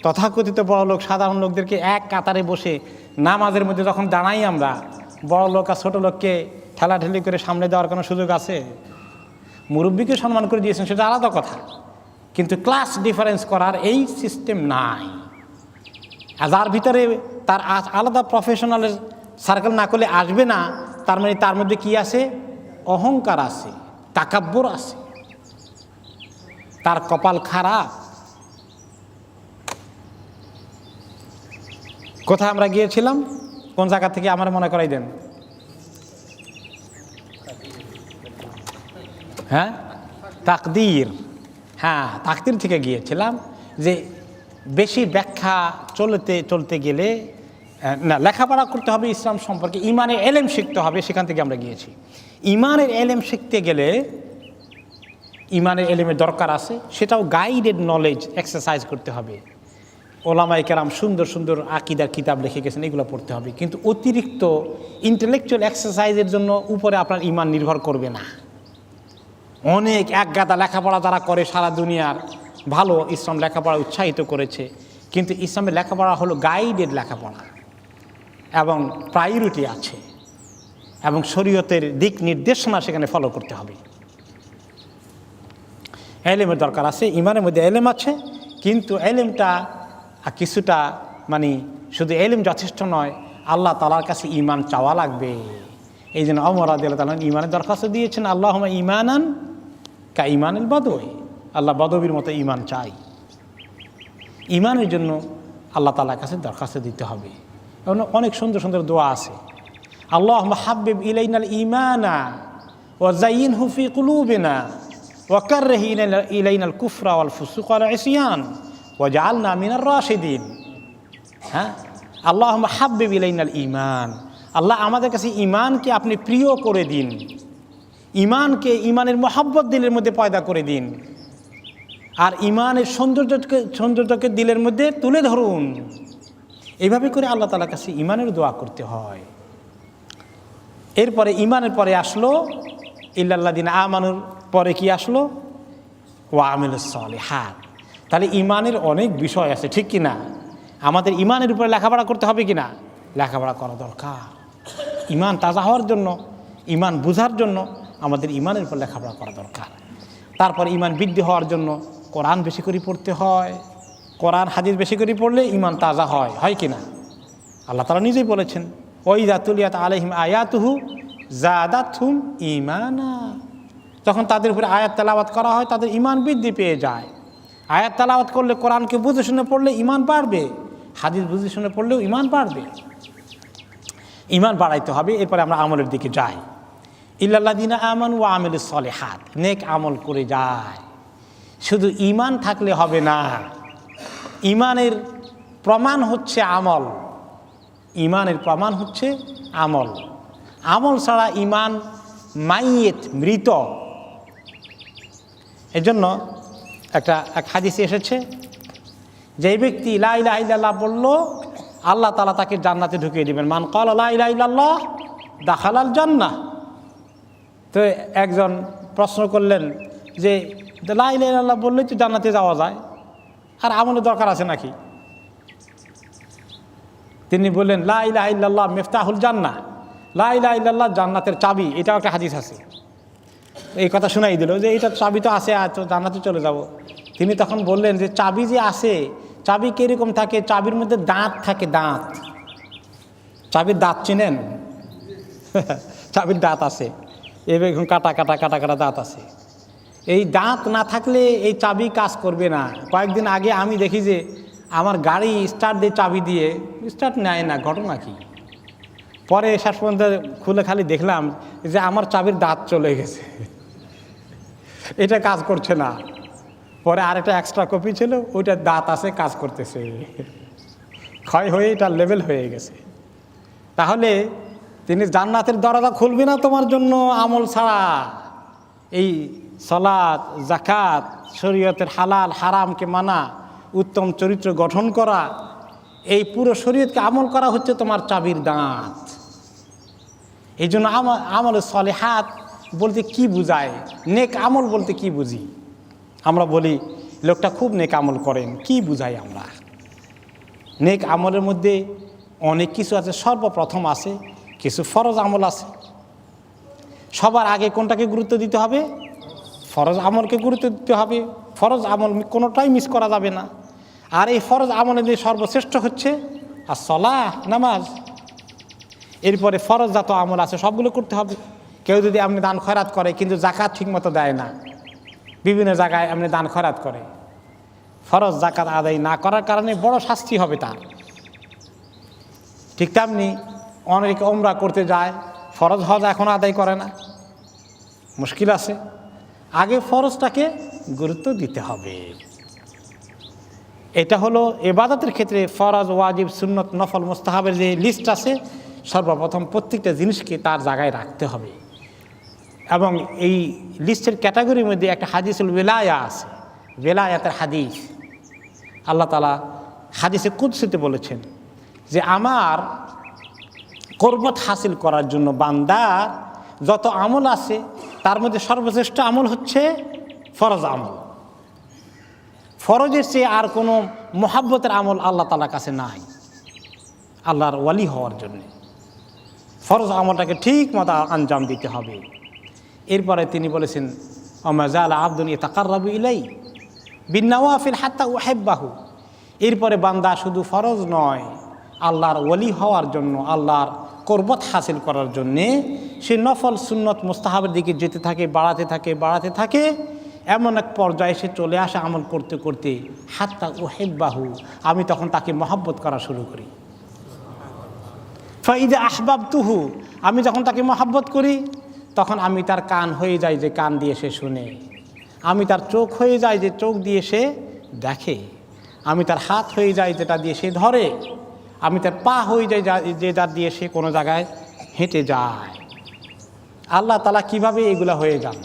তথাকথিত বড়লোক সাধারণ লোকদেরকে এক কাতারে বসে নামাজের মধ্যে যখন দাঁড়াই আমরা, বড় লোক আর ছোটো লোককে ঠেলাঠেলি করে সামনে দেওয়ার কোনো সুযোগ আছে? মুরব্বীকে সম্মান করে দিয়েছেন সেটা আলাদা কথা, কিন্তু ক্লাস ডিফারেন্স করার এই সিস্টেম নাই। আর যার ভিতরে তার আলাদা প্রফেশনালের সার্কেল না করলে আসবে না, তার মানে তার মধ্যে কি আছে? অহংকার আছে, তাকাব্বুর আছে, তার কপাল খারাপ। কোথায় আমরা গিয়েছিলাম? কোন জায়গা থেকে আমার মনে করাই দেন। হ্যাঁ, তাকদীর। হ্যাঁ, তাকদীর থেকে গিয়েছিলাম যে বেশি ব্যাখ্যা চলতে গেলে না, লেখাপড়া করতে হবে ইসলাম সম্পর্কে, ইমানের এলেম শিখতে হবে, সেখান থেকে আমরা গিয়েছি। ইমানের এলেম শিখতে গেলে ইমানের এলেমের দরকার আছে, সেটাও গাইডেড নলেজ এক্সারসাইজ করতে হবে। ওলামায়ে কেরাম সুন্দর সুন্দর আকীদার কিতাব লিখে গেছেন, এগুলো পড়তে হবে। কিন্তু অতিরিক্ত ইন্টেলেকচুয়াল এক্সারসাইজের জন্য উপরে আপনার ইমান নির্ভর করবে না। অনেক একগাদা লেখাপড়া যারা করে সারা দুনিয়ার, ভালো, ইসলাম লেখাপড়া উৎসাহিত করেছে, কিন্তু ইসলামের লেখাপড়া হলো গাইডেড লেখাপড়া এবং প্রায়োরিটি আছে এবং শরীয়তের দিক নির্দেশনা সেখানে ফলো করতে হবে। এলেমের দরকার আছে, ইমানের মধ্যে এলেম আছে, কিন্তু এলেমটা কিছুটা মানে শুধু এলেম যথেষ্ট নয়, আল্লাহ তাআলার কাছে ইমান চাওয়া লাগবে। এই জন্য ওমর রাদিয়াল্লাহু তাআলা ইমানের দরখাস্ত দিয়েছেন, আল্লাহুম্মা ঈমানান কা ঈমানিল বাদওয়ী, আল্লাহ বদবীর মতো ইমান চাই। ইমানের জন্য আল্লাহ তাআলার কাছে দরখাস্ত দিতে হবে। এবং অনেক সুন্দর সুন্দর দোয়া আছে, আল্লাহুম্মা হাব্বিব ইলাইনাল ঈমানা ওয়া যায়্যিনহু ফি কুলুবিনা ওয়া কাররিহ ইলাইনাল কুফরা ওয়াল ফুসুক ওয়াল ইসয়ান ওয়াজআলনা মিনার রাশিদিন। হ্যাঁ, আল্লাহুম্মা হাব্বিব ইলাইনাল ঈমান, আল্লাহ আমাদের কাছে ইমানকে আপনি প্রিয় করে দিন, ইমানকে, ইমানের মহব্বত দিলের মধ্যে পয়দা করে দিন, আর ইমানের সৌন্দর্যকে দিলের মধ্যে তুলে ধরুন। এইভাবে করে আল্লাহ তাআলার কাছে ইমানের দোয়া করতে হয়। এরপরে ইমানের পরে আসলো ইল্লাল্লাযিনা আমানুর পরে কি আসলো? ওয়া আমিলুস সলিহাত। তাহলে ইমানের অনেক বিষয় আছে, ঠিক কি না? আমাদের ইমানের উপরে লেখাপড়া করতে হবে কি না? লেখাপড়া করা দরকার। ইমান তাজা হওয়ার জন্য, ইমান বোঝার জন্য আমাদের ইমানের উপর লেখাপড়া করা দরকার। তারপর ইমান বৃদ্ধি হওয়ার জন্য কোরআন বেশি করে পড়তে হয়। কোরআন হাদিস বেশি করে পড়লে ইমান তাজা হয় কি না? আল্লাহ তাআলা নিজেই বলেছেন, ওয়াইযা তুলিয়াত আলাইহিম আয়াতুহু যাদাতহুম ঈমানা। যখন তাদের উপরে আয়াত তেলাওয়াত করা হয় তাদের ইমান বৃদ্ধি পেয়ে যায়। আয়াত তেলাওয়াত করলে, কোরআনকে বুঝে শুনে পড়লে ইমান বাড়বে, হাদিস বুঝে শুনে পড়লেও ইমান বাড়বে। ইমান বাড়াইতে হবে। এরপরে আমরা আমলের দিকে যাই। ইল্লাল্লাযিনা আমানু ওয়া আমিলুস সলিহাত, নেক আমল করে যায়। শুধু ইমান থাকলে হবে না, ইমানের প্রমাণ হচ্ছে আমল। ইমানের প্রমাণ হচ্ছে আমল। আমল ছাড়া ইমান মাইয়েত, মৃত। এজন্য এক হাদিসে এসেছে, যেই ব্যক্তি লা ইলাহা ইল্লাল্লাহ বলল, আল্লাহ তাআলা তাকে জান্নাতে ঢুকিয়ে দিবেন। মান ক্বালা লা ইলাহা ইল্লাল্লাহ দাখালাল জান্নাহ। তো একজন প্রশ্ন করলেন যে লা ইলাহা ইল্লাল্লাহ বললেই তো জান্নাতে যাওয়া যায়, আর আমলের দরকার আছে নাকি? তিনি বললেন, লা ইলাহা ইল্লাল্লাহ মিফতাহুল জান্নাহ, লা ইলাহা ইল্লাল্লাহ জান্নাতের চাবি। এটাও একটা হাদিস আছে। এই কথা শোনাই দিল যে এইটা চাবি তো আছে, তো জান্নাতে চলে যাব। তিনি তখন বললেন যে চাবি যে আছে, চাবি কীরকম থাকে? চাবির মধ্যে দাঁত থাকে, দাঁত। চাবির দাঁত চিনেন? চাবির দাঁত আছে, এরকম কাটা কাটা কাটা কাটা দাঁত আছে। এই দাঁত না থাকলে এই চাবি কাজ করবে না। কয়েকদিন আগে আমি দেখি যে আমার গাড়ি স্টার্ট দিয়ে চাবি দিয়ে স্টার্ট নেয় না, ঘটনা কি? পরে শেষ পর্যন্ত খুলে খালি দেখলাম যে আমার চাবির দাঁত চলে গেছে, এটা কাজ করছে না। পরে আরেকটা এক্সট্রা কপি ছিল, ওইটার দাঁত আছে, কাজ করতেছে, ক্ষয় হয়ে এটা লেভেল হয়ে গেছে। তাহলে তিনি জান্নাতের দরজা খুলবে না তোমার জন্য আমল ছাড়া। এই সালাত, যাকাত, শরীয়তের হালাল হারামকে মানা, উত্তম চরিত্র গঠন করা, এই পুরো শরীয়তকে আমল করা হচ্ছে তোমার চাবির দাঁত। এই জন্য আমল সলেহাত বলতে কি বুঝায়, নেক আমল বলতে কি বুঝি? আমরা বলি লোকটা খুব নেক আমল করেন, কি বুঝাই আমরা? নেক আমলের মধ্যে অনেক কিছু আছে। সর্বপ্রথম আছে কিছু ফরজ আমল আছে। সবার আগে কোনটাকে গুরুত্ব দিতে হবে? ফরজ আমলকে গুরুত্ব দিতে হবে। ফরজ আমল কোনোটাই মিস করা যাবে না। আর এই ফরজ আমলের যে সর্বশ্রেষ্ঠ হচ্ছে আর সলাহ, নামাজ। এরপরে ফরজ যত আমল আছে সবগুলো করতে হবে। কেউ যদি আপনি দান খয়রাত করে কিন্তু জাকাত ঠিকমতো দেয় না, বিভিন্ন জায়গায় আপনি দান খয়রাত করে, ফরজ জাকাত আদায় না করার কারণে বড় শাস্তি হবে তার। ঠিক তেমনি অনেকে ওমরা করতে যায়, ফরজ হজ এখন আদায় করে না, মুশকিল আছে। আগে ফরজটাকে গুরুত্ব দিতে হবে। এটা হলো ইবাদতের ক্ষেত্রে ফরজ, ওয়াজিব, সুন্নত, নফল, মুস্তাহাবের যে লিস্ট আছে, সর্বপ্রথম প্রত্যেকটা জিনিসকে তার জায়গায় রাখতে হবে। এবং এই লিস্টের ক্যাটাগরির মধ্যে একটা হাদিসুল ওয়ালায়া আছে, ওয়ালায়াতের হাদিস। আল্লাহ তাআলা হাদিসে কুদসিতে বলেছেন যে আমার কুরবত হাসিল করার জন্য বান্দার যত আমল আছে তার মধ্যে সর্বশ্রেষ্ঠ আমল হচ্ছে ফরজ আমল। ফরজের চেয়ে আর কোনো মোহাব্বতের আমল আল্লাহ তাআলার কাছে নাই আল্লাহর ওয়ালি হওয়ার জন্য। ফরজ আমলটাকে ঠিক মতো আঞ্জাম দিতে হবে। এরপরে তিনি বলেছেন ওমা জালা আবদুন ইয়াতাকাররাবু ইলাই বিন্নাওয়াফিল হাত্তা উহিব্বাহু। এরপরে বান্দা শুধু ফরজ নয়, আল্লাহর ওয়ালি হওয়ার জন্য, আল্লাহর কুরবত হাসিল করার জন্যে সে নফল, সুন্নত, মুস্তাহাবের দিকে যেতে থাকে, বাড়াতে থাকে, বাড়াতে থাকে। এমন এক পর্যায়ে সে চলে আসে আমল করতে করতে হাত্তা উহিব্বাহু, আমি তখন তাকে মহব্বত করা শুরু করি। ফাইদা আহবাবতুহু, আমি যখন তাকে মহব্বত করি তখন আমি তার কান হয়ে যাই যে কান দিয়ে সে শুনে, আমি তার চোখ হয়ে যাই যে চোখ দিয়ে সে দেখে, আমি তার হাত হয়ে যাই যেটা দিয়ে সে ধরে, আমি তার পা হয়ে যাই যে যার দিয়ে সে কোনো জায়গায় হেঁটে যায়। আল্লাহ তাআলা কিভাবে এগুলা হয়ে যান?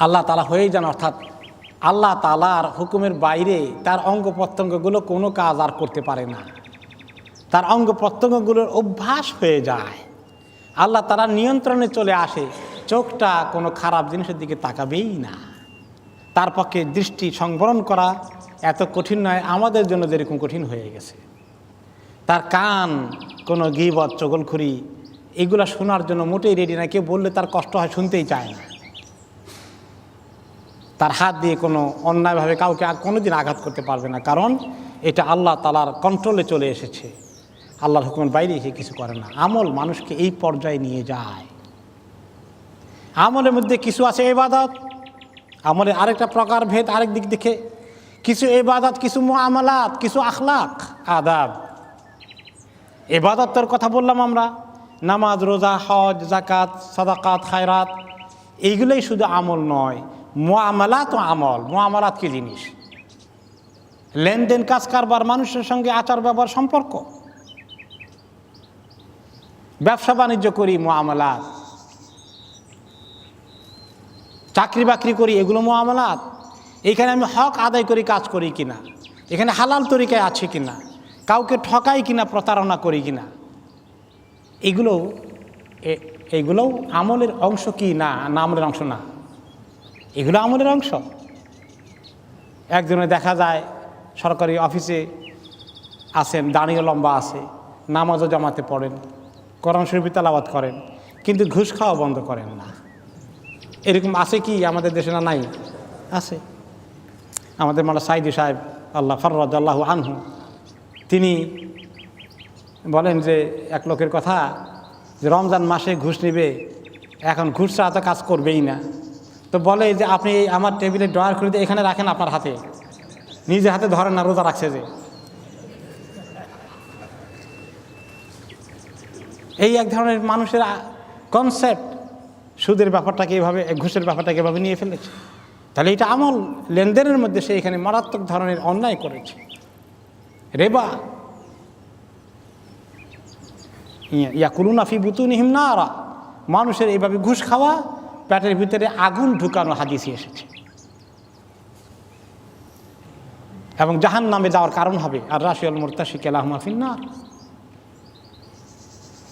আল্লাহ তাআলা হয়ে যান, অর্থাৎ আল্লাহ তাআলার হুকুমের বাইরে তার অঙ্গ প্রত্যঙ্গগুলো কোনো কাজ আর করতে পারে না। তার অঙ্গ প্রত্যঙ্গগুলোর অভ্যাস হয়ে যায়, আল্লাহ তাআলার নিয়ন্ত্রণে চলে আসে। চোখটা কোনো খারাপ জিনিসের দিকে তাকাবেই না। তার পক্ষে দৃষ্টি সংবরণ করা এত কঠিন নয়, আমাদের জন্য যেরকম কঠিন হয়ে গেছে। তার কান কোনো গীবত, চগলখুরি এগুলা শোনার জন্য মোটেই রেডি না। কেউ বললে তার কষ্ট হয়, শুনতেই চায় না। তার হাত দিয়ে কোনো অন্যায়ভাবে কাউকে কোনোদিন আঘাত করতে পারবে না, কারণ এটা আল্লাহ তাআলার কন্ট্রোলে চলে এসেছে। আল্লাহর হুকুমের বাইরে এসে কিছু করে না। আমল মানুষকে এই পর্যায়ে নিয়ে যায়। আমলের মধ্যে কিছু আছে ইবাদত, আমলের আরেকটা প্রকার ভেদ আরেক দিক দেখে, কিছু ইবাদত, কিছু মুআমালাত, কিছু আখলাক, আদাব। ইবাদতের কথা বললাম আমরা, নামাজ, রোজা, হজ, যাকাত, সাদাকাত, খায়রাত, এইগুলোই শুধু আমল নয়। মুআমালাত ও আমল। মুআমালাত কি জিনিস? লেনদেন, কাজ কারবার, মানুষের সঙ্গে আচার ব্যবহার, সম্পর্ক। ব্যবসা বাণিজ্য করি, মুআমালাত। চাকরি বাকরি করি, এগুলো মুআমালাত। এখানে আমি হক আদায় করি, কাজ করি কিনা, এখানে হালাল তরিকায় আছে কিনা, কাউকে ঠকাই কিনা, প্রতারণা করি কিনা, এগুলোও আমলের অংশ কি না? না, আমলের অংশ না, এগুলো আমলের অংশ। একজনে দেখা যায় সরকারি অফিসে আছেন, দাঁড়িয়ে লম্বা আছে, নামাজও জামাতে পড়েন, কোরআন শরীফ তেলাওয়াত করেন, কিন্তু ঘুষ খাওয়া বন্ধ করেন না। এরকম আছে কি আমাদের দেশে? না নাই? আছে। আমাদের মাওলানা সাইদি সাহেব আল্লাহ ফররাদ আল্লাহু আনহু, তিনি বলেন যে এক লোকের কথা, যে রমজান মাসে ঘুষ নেবে, এখন ঘুষ ছাড়া তো কাজ করবেই না। তো বলে যে আপনি আমার টেবিলে ড্রয়ার করে দিয়ে এখানে রাখেন আপনার হাতে, নিজে হাতে ধরেন না, রোজা রাখছে যে। এই এক ধরনের মানুষের কনসেপ্ট সুদের ব্যাপারটাকে এভাবে, ঘুষের ব্যাপারটাকে এভাবে নিয়ে ফেলেছে। তাহলে এটা আমল লেনদেনের মধ্যে সে এখানে মারাত্মক ধরনের অন্যায় করেছে। রেবা ইয়াকুলুনা ফি বুতুনিহিম নারা, মানুষের এইভাবে ঘুষ খাওয়া, পেটের ভিতরে আগুন ঢুকানো হাদিসে এসেছে, এবং জাহান্নামে যাওয়ার কারণ হবে। আর রাশিয়াল মুরতাশিক লাহুমা ফিন্নার।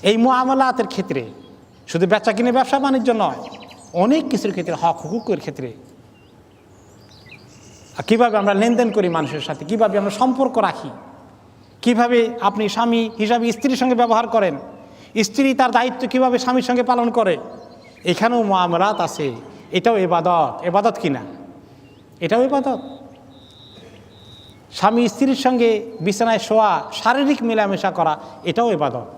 এই মুআমালাতের ক্ষেত্রে শুধু বেচা কিনে ব্যবসা বাণিজ্য নয়, অনেক কিছুর ক্ষেত্রে, হক হুকুকের ক্ষেত্রে, কিভাবে আমরা লেনদেন করি মানুষের সাথে, কিভাবে আমরা সম্পর্ক রাখি, কিভাবে আপনি স্বামী হিসাবে স্ত্রীর সঙ্গে ব্যবহার করেন, স্ত্রী তার দায়িত্ব কিভাবে স্বামীর সঙ্গে পালন করে, এখানেও মুআমালাত আছে। এটাও ইবাদত। ইবাদত কিনা? এটাও ইবাদত। স্বামী স্ত্রীর সঙ্গে বিছানায় শোয়া, শারীরিক মেলামেশা করা, এটাও ইবাদত।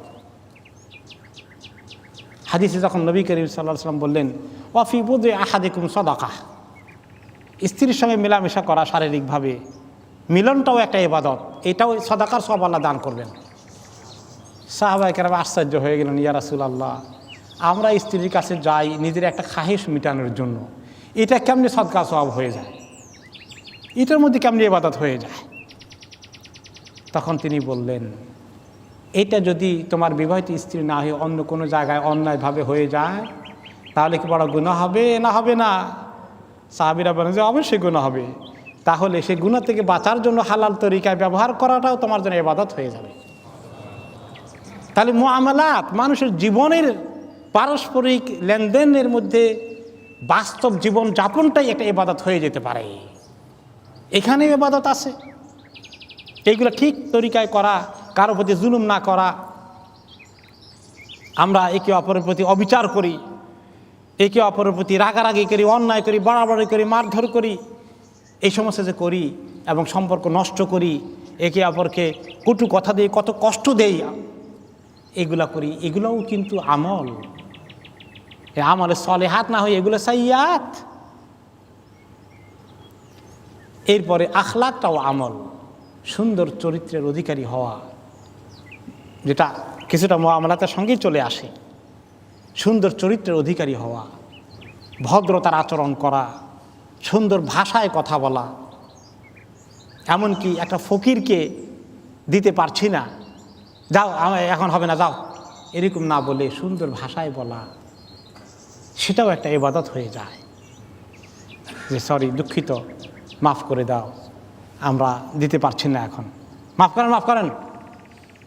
হাদিসে যখন নবী করিম সাল্লাল্লাহু আলাইহি ওয়াসাল্লাম বললেন ওয়াফি বুদি আহাদিকুম সাদাকাহ, স্ত্রীর সঙ্গে মেলামেশা করা শারীরিকভাবে, মিলনটাও একটা ইবাদত, এটাও সাদাকার সওয়াব আল্লাহ দান করবেন। সাহাবায়ে কেরাম আশ্চর্য হয়ে গেলেন, ইয়া রাসূলুল্লাহ, আমরা স্ত্রীর কাছে যাই নিজের একটা খাহিশ মিটানোর জন্য, এটা কেমনি সাদকা সওয়াব হয়ে যায়? এটার মধ্যে কেমনি ইবাদত হয়ে যায়? তখন তিনি বললেন, এটা যদি তোমার বিবাহিত স্ত্রী না হয়ে অন্য কোনো জায়গায় অন্যায়ভাবে হয়ে যায়, তাহলে কি বড় গুনাহ হবে? না হবে না? সাহাবীরা বলেন যে অবশ্যই গুনাহ হবে। তাহলে সেই গুনাহ থেকে বাঁচার জন্য হালাল তরিকায় ব্যবহার করাটাও তোমার জন্য ইবাদত হয়ে যাবে। তাহলে মুআমালাত, মানুষের জীবনের পারস্পরিক লেনদেনের মধ্যে বাস্তব জীবন যাপনটাই একটা ইবাদত হয়ে যেতে পারে। এখানে ইবাদত আছে। এইগুলো ঠিক তরিকায় করা, কারো প্রতি জুলুম না করা, আমরা একে অপরের প্রতি অবিচার করি, একে অপরের প্রতি রাগারাগি করি, অন্যায় করি, বাড়াবাড়ি করি, মারধর করি, এই সমস্ত যে করি এবং সম্পর্ক নষ্ট করি, একে অপরকে কটু কথা দিয়ে কত কষ্ট দেই, এগুলা করি, এগুলোও কিন্তু আমল। এই আমলে সলেহাত না হয়, এগুলো সাইয়াত। এরপরে আখলাকটাও আমল, সুন্দর চরিত্রের অধিকারী হওয়া, যেটা কিছুটা মুআমালাতের সঙ্গেই চলে আসে। সুন্দর চরিত্রের অধিকারী হওয়া, ভদ্রতার আচরণ করা, সুন্দর ভাষায় কথা বলা, এমনকি একটা ফকিরকে দিতে পারছি না, যাও এখন হবে না, যাও, এরকম না বলে সুন্দর ভাষায় বলা, সেটাও একটা ইবাদত হয়ে যায়। যে সরি, দুঃখিত, মাফ করে দাও, আমরা দিতে পারছি না এখন, মাফ করেন, মাফ করেন।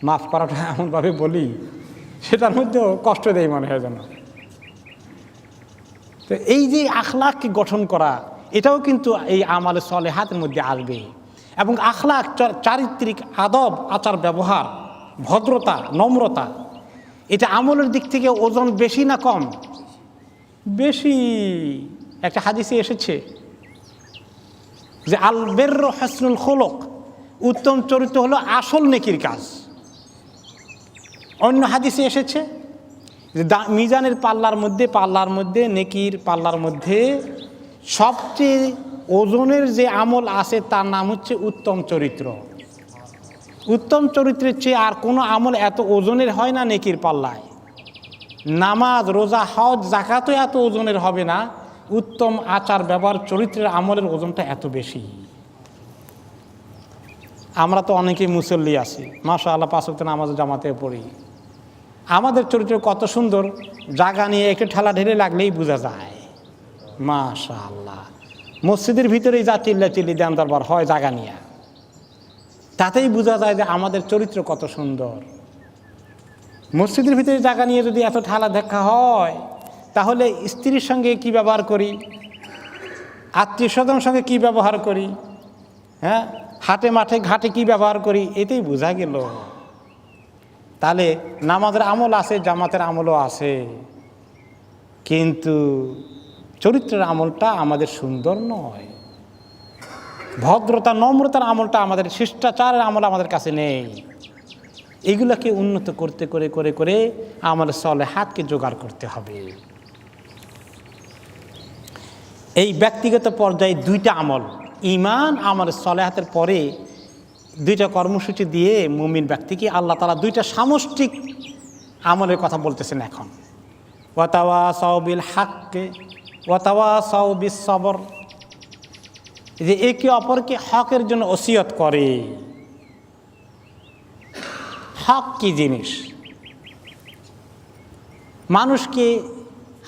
মাফ করাটা এমনভাবে বলি, সেটার মধ্যেও কষ্ট দেয় মনে হয় যেন। তো এই যে আখলাককে গঠন করা, এটাও কিন্তু এই আমালে সলেহাতের মধ্যে আসবে। এবং আখলাক, চারিত্রিক আদব, আচার ব্যবহার, ভদ্রতা, নম্রতা, এটা আমলের দিক থেকে ওজন বেশি না কম? বেশি। একটা হাদিসে এসেছে যে আল বিররু হুসনুল খুলুক, উত্তম চরিত্র হলো আসল নেকির কাজ। অন্য হাদিসে এসেছে যে মিজানের পাল্লার মধ্যে নেকির পাল্লার মধ্যে সবচেয়ে ওজনের যে আমল আছে তার নাম হচ্ছে উত্তম চরিত্র। উত্তম চরিত্রের চেয়ে আর কোনো আমল এত ওজনের হয় না নেকির পাল্লায়। নামাজ, রোজা, হজ, যাকাতও এত ওজনের হবে না, উত্তম আচার ব্যবহার, চরিত্রের আমলের ওজনটা এত বেশি। আমরা তো অনেকেই মুসল্লি আছি, মাশাআল্লাহ, 5 ওয়াক্ত নামাজ জামাতে পড়ি, আমাদের চরিত্র কত সুন্দর, জায়গা নিয়ে একটু ঠেলা ঢেলে লাগলেই বোঝা যায়। মাশাআল্লাহ, মসজিদের ভিতরেই যা চিল্লি দেন দরবার হয় জায়গা নিয়ে, তাতেই বোঝা যায় যে আমাদের চরিত্র কত সুন্দর। মসজিদের ভিতরে জায়গা নিয়ে যদি এত ঠেলা দেখা হয়, তাহলে স্ত্রীর সঙ্গে কি ব্যবহার করি, আত্মীয় স্বজনের সঙ্গে কি ব্যবহার করি, হ্যাঁ, হাটে মাঠে ঘাটে কি ব্যবহার করি, এতেই বোঝা গেল। তাহলে নামাজের আমল আছে, জামাতের আমলও আছে, কিন্তু চরিত্রের আমলটা আমাদের সুন্দর নয়। ভদ্রতা নম্রতার আমলটা আমাদের, শিষ্টাচারের আমল আমাদের কাছে নেই। এগুলোকে উন্নত করতে করে করে করে আমল সালেহাতকে জোগাড় করতে হবে। এই ব্যক্তিগত পর্যায়ে দুইটা আমল, ঈমান আমল সালেহাতের পরে দুইটা কর্মসূচি দিয়ে মুমিন ব্যক্তিকে আল্লাহ তাআলা দুইটা সামষ্টিক আমলের কথা বলতেছেন এখন। ওয়াতাওয়াসাউ বিল হাক্কি ওয়াতাওয়াসাউ বিস সবর, যে একে অপরকে হকের জন্য ওসিয়ত করে। হক কি জিনিস? মানুষকে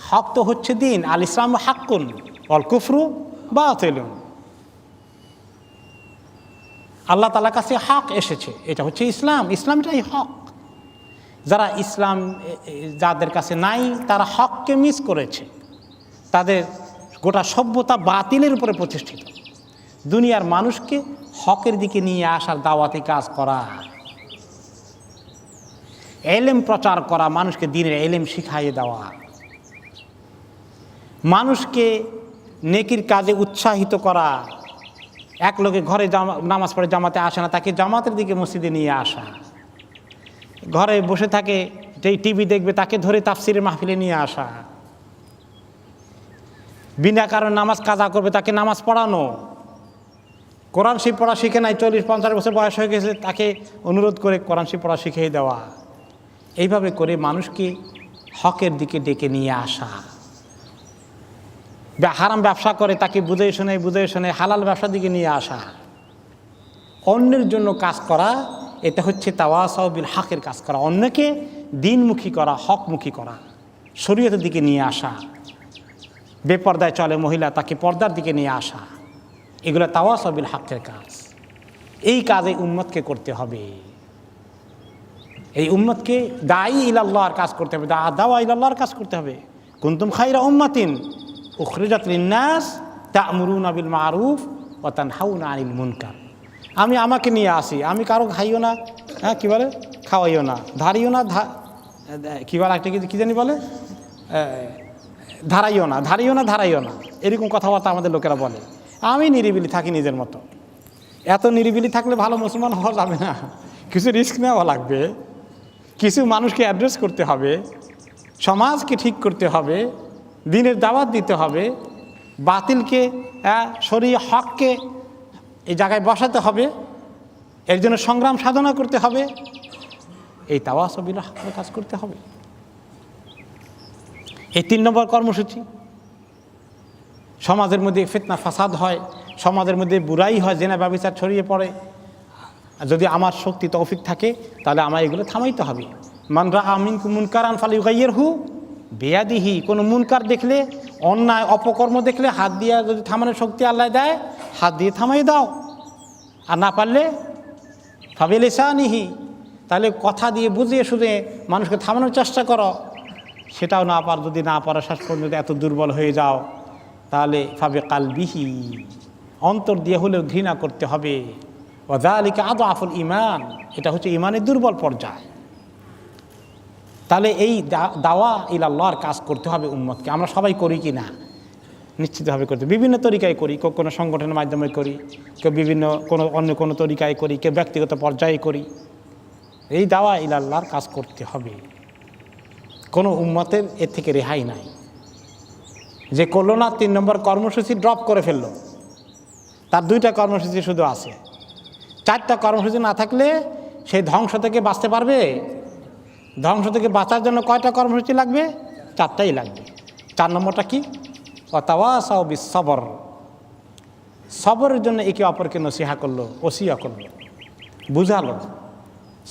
হক তো হচ্ছে দিন, আল ইসলাম হাক্কুন ওয়াল কুফরু বাতিলুন। আল্লাহ তাআলার কাছে হক এসেছে, এটা হচ্ছে ইসলাম, ইসলামটাই হক। যারা ইসলাম যাদের কাছে নাই তারা হককে মিস করেছে, তাদের গোটা সভ্যতা বাতিলের উপরে প্রতিষ্ঠিত। দুনিয়ার মানুষকে হকের দিকে নিয়ে আসার দাওয়াতি কাজ করা, এলেম প্রচার করা, মানুষকে দ্বীনের এলেম শিখাইয়ে দেওয়া, মানুষকে নেকির কাজে উৎসাহিত করা। এক লোকে ঘরে নামাজ পড়ে জামাতে আসে না, তাকে জামাতের দিকে মসজিদে নিয়ে আসা। ঘরে বসে থাকে, যেই টিভি দেখবে তাকে ধরে তাফসিরের মাহফিলে নিয়ে আসা। বিনা কারণে নামাজ কাজা করবে তাকে নামাজ পড়ানো। কোরআন শরীফ পড়া শিখে নাই, 40-50 বছর বয়স হয়ে গেছে, তাকে অনুরোধ করে কোরআন শরীফ পড়া শিখিয়ে দেওয়া। এইভাবে করে মানুষকে হকের দিকে ডেকে নিয়ে আসা। হারাম ব্যবসা করে তাকে বুঝে শুনে হালাল ব্যবসার দিকে নিয়ে আসা। অন্যের জন্য কাজ করা, এটা হচ্ছে তাওয়াসাউ বিল হকের কাজ করা। অন্যকে দিনমুখী করা, হকমুখী করা, শরীয়তের দিকে নিয়ে আসা। বেপর্দায় চলে মহিলা, তাকে পর্দার দিকে নিয়ে আসা, এগুলো তাওয়াসাউ বিল হকের কাজ। এই কাজে উম্মতকে করতে হবে। এই উম্মতকে দায়ী ইলাল্লাহর কাজ করতে হবে, দাওয়া ইলাল্লাহর কাজ করতে হবে। কুনতুম খায়রা উম্মাতিন উখরিজাত লিন্নাস তা'মুরুনা বিল মারুফ ওয়া তানহাউনা আনিল মুনকার। আমি আমাকে নিয়ে আসি, আমি কারো খাইও না, হ্যাঁ কী বলে, খাওয়াইও না, ধারিও না, কী বলে একটা কী জানি বলে, ধারাইও না, এরকম কথাবার্তা আমাদের লোকেরা বলে। আমি নিরিবিলি থাকি নিজের মতো। এত নিরিবিলি থাকলে ভালো মুসলমান হওয়া যাবে না, কিছু রিস্ক নেওয়া লাগবে, কিছু মানুষকে অ্যাড্রেস করতে হবে, সমাজকে ঠিক করতে হবে, দিনের দাওয়াত দিতে হবে, বাতিলকে শরীয়ত হককে এই জায়গায় বসাতে হবে, এর জন্য সংগ্রাম সাধনা করতে হবে। এই তাওয়াসাউ বিল হকের কাজ করতে হবে। এই 3 নম্বর কর্মসূচি। সমাজের মধ্যে ফিতনা ফাসাদ হয়, সমাজের মধ্যে বুরাই হয়, জেনা ব্যভিচার ছড়িয়ে পড়ে। যদি আমার শক্তি তৌফিক থাকে তাহলে আমার এগুলো থামাইতে হবে। মান রাআ মিনকুম মুনকারান ফালিয়ুগাইয়িরহু বিয়াদিহি। কোনো মুনকার দেখলে, অন্যায় অপকর্ম দেখলে হাত দিয়ে যদি থামানোর শক্তি আল্লাহ দেয়, হাত দিয়ে থামাই দাও। আর না পারলে ফাবিলিসানিহি, তাহলে কথা দিয়ে বুঝিয়ে শুনে মানুষকে থামানোর চেষ্টা করো। সেটাও যদি না পারো, শেষ পর্যন্ত এত দুর্বল হয়ে যাও, তাহলে ফাবি কালবিহি, অন্তর দিয়ে হলেও ঘৃণা করতে হবে। ওয়া যালিকা আদআফুল ঈমান, এটা হচ্ছে ঈমানের দুর্বল পর্যায়। তাহলে এই দাওয়া ইলাল্লাহর কাজ করতে হবে উম্মতকে। আমরা সবাই করি কি না? নিশ্চিতভাবে করতে, বিভিন্ন তরিকায় করি, কেউ কোনো সংগঠনের মাধ্যমে করি, কেউ বিভিন্ন অন্য কোনো তরিকায় করি, কেউ ব্যক্তিগত পর্যায়ে করি। এই দাওয়া ইলাল্লাহর কাজ করতে হবে। কোনো উম্মতের এর থেকে রেহাই নাই। যে করলো না, 3 নম্বর কর্মসূচি ড্রপ করে ফেললো, তার 2টা কর্মসূচি শুধু আছে। 4টা কর্মসূচি না থাকলে সেই ধ্বংস থেকে বাঁচতে পারবে? ধ্বংস থেকে বাঁচার জন্য কয়টা কর্মসূচি লাগবে? 4টাই লাগবে। 4 নম্বরটা কি? ওয়াতাওয়াসাউ বিস সবর। সবরের জন্য একে অপরকে নসিহা করলো, ওসিয়া করলো, বুঝালো।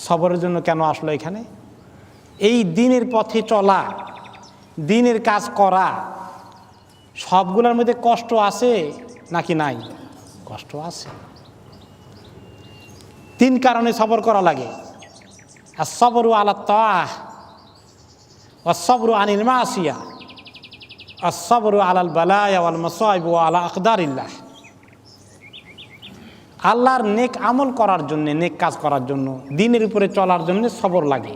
সবরের জন্য কেন আসলো এখানে? এই দিনের পথে চলা, দিনের কাজ করা, সবগুলোর মধ্যে কষ্ট আছে নাকি নাই? কষ্ট আছে। 3 কারণে সবর করা লাগে। as-sabru ala at-ta'ah, was-sabru anil ma'siyah, as-sabru ala al-balaya wal-masa'ib wa ala aqdarillah। আল্লাহর নেক আমল করার জন্যে, নেক কাজ করার জন্য, দিনের উপরে চলার জন্য সবর লাগে।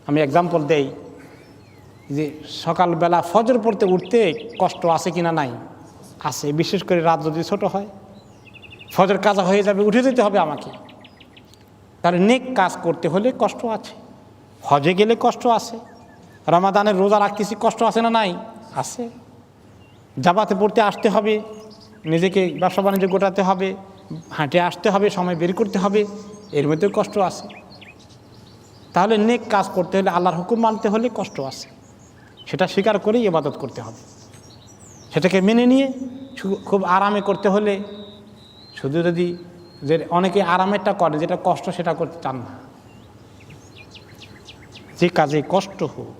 আমি এক্সাম্পল দেই যে সকালবেলা ফজর পড়তে উঠতে কষ্ট আছে কিনা? নাই, আছে। বিশেষ করে রাত যদি ছোট হয়, ফজর কাজা হয়ে যাবে, উঠে যেতে হবে আমাকে। তাহলে নেক কাজ করতে হলে কষ্ট আছে। হজে গেলে কষ্ট আছে, রমাদানের রোজা রাখতেছি, কষ্ট আছে না? নাই, আছে। জামাতে পড়তে আসতে হবে, নিজেকে ব্যবসা বাণিজ্য গোটাতে হবে, হাঁটে আসতে হবে, সময় বের করতে হবে, এর মধ্যেও কষ্ট আছে। তাহলে নেক কাজ করতে হলে, আল্লাহর হুকুম মানতে হলে কষ্ট আছে। সেটা স্বীকার করেই ইবাদত করতে হবে। সেটাকে মেনে নিয়ে খুব আরামে করতে হলে, শুধু যদি যে অনেকে আরামেরটা করে, যেটা কষ্ট সেটা করতে চান না। যে কাজে কষ্ট হোক,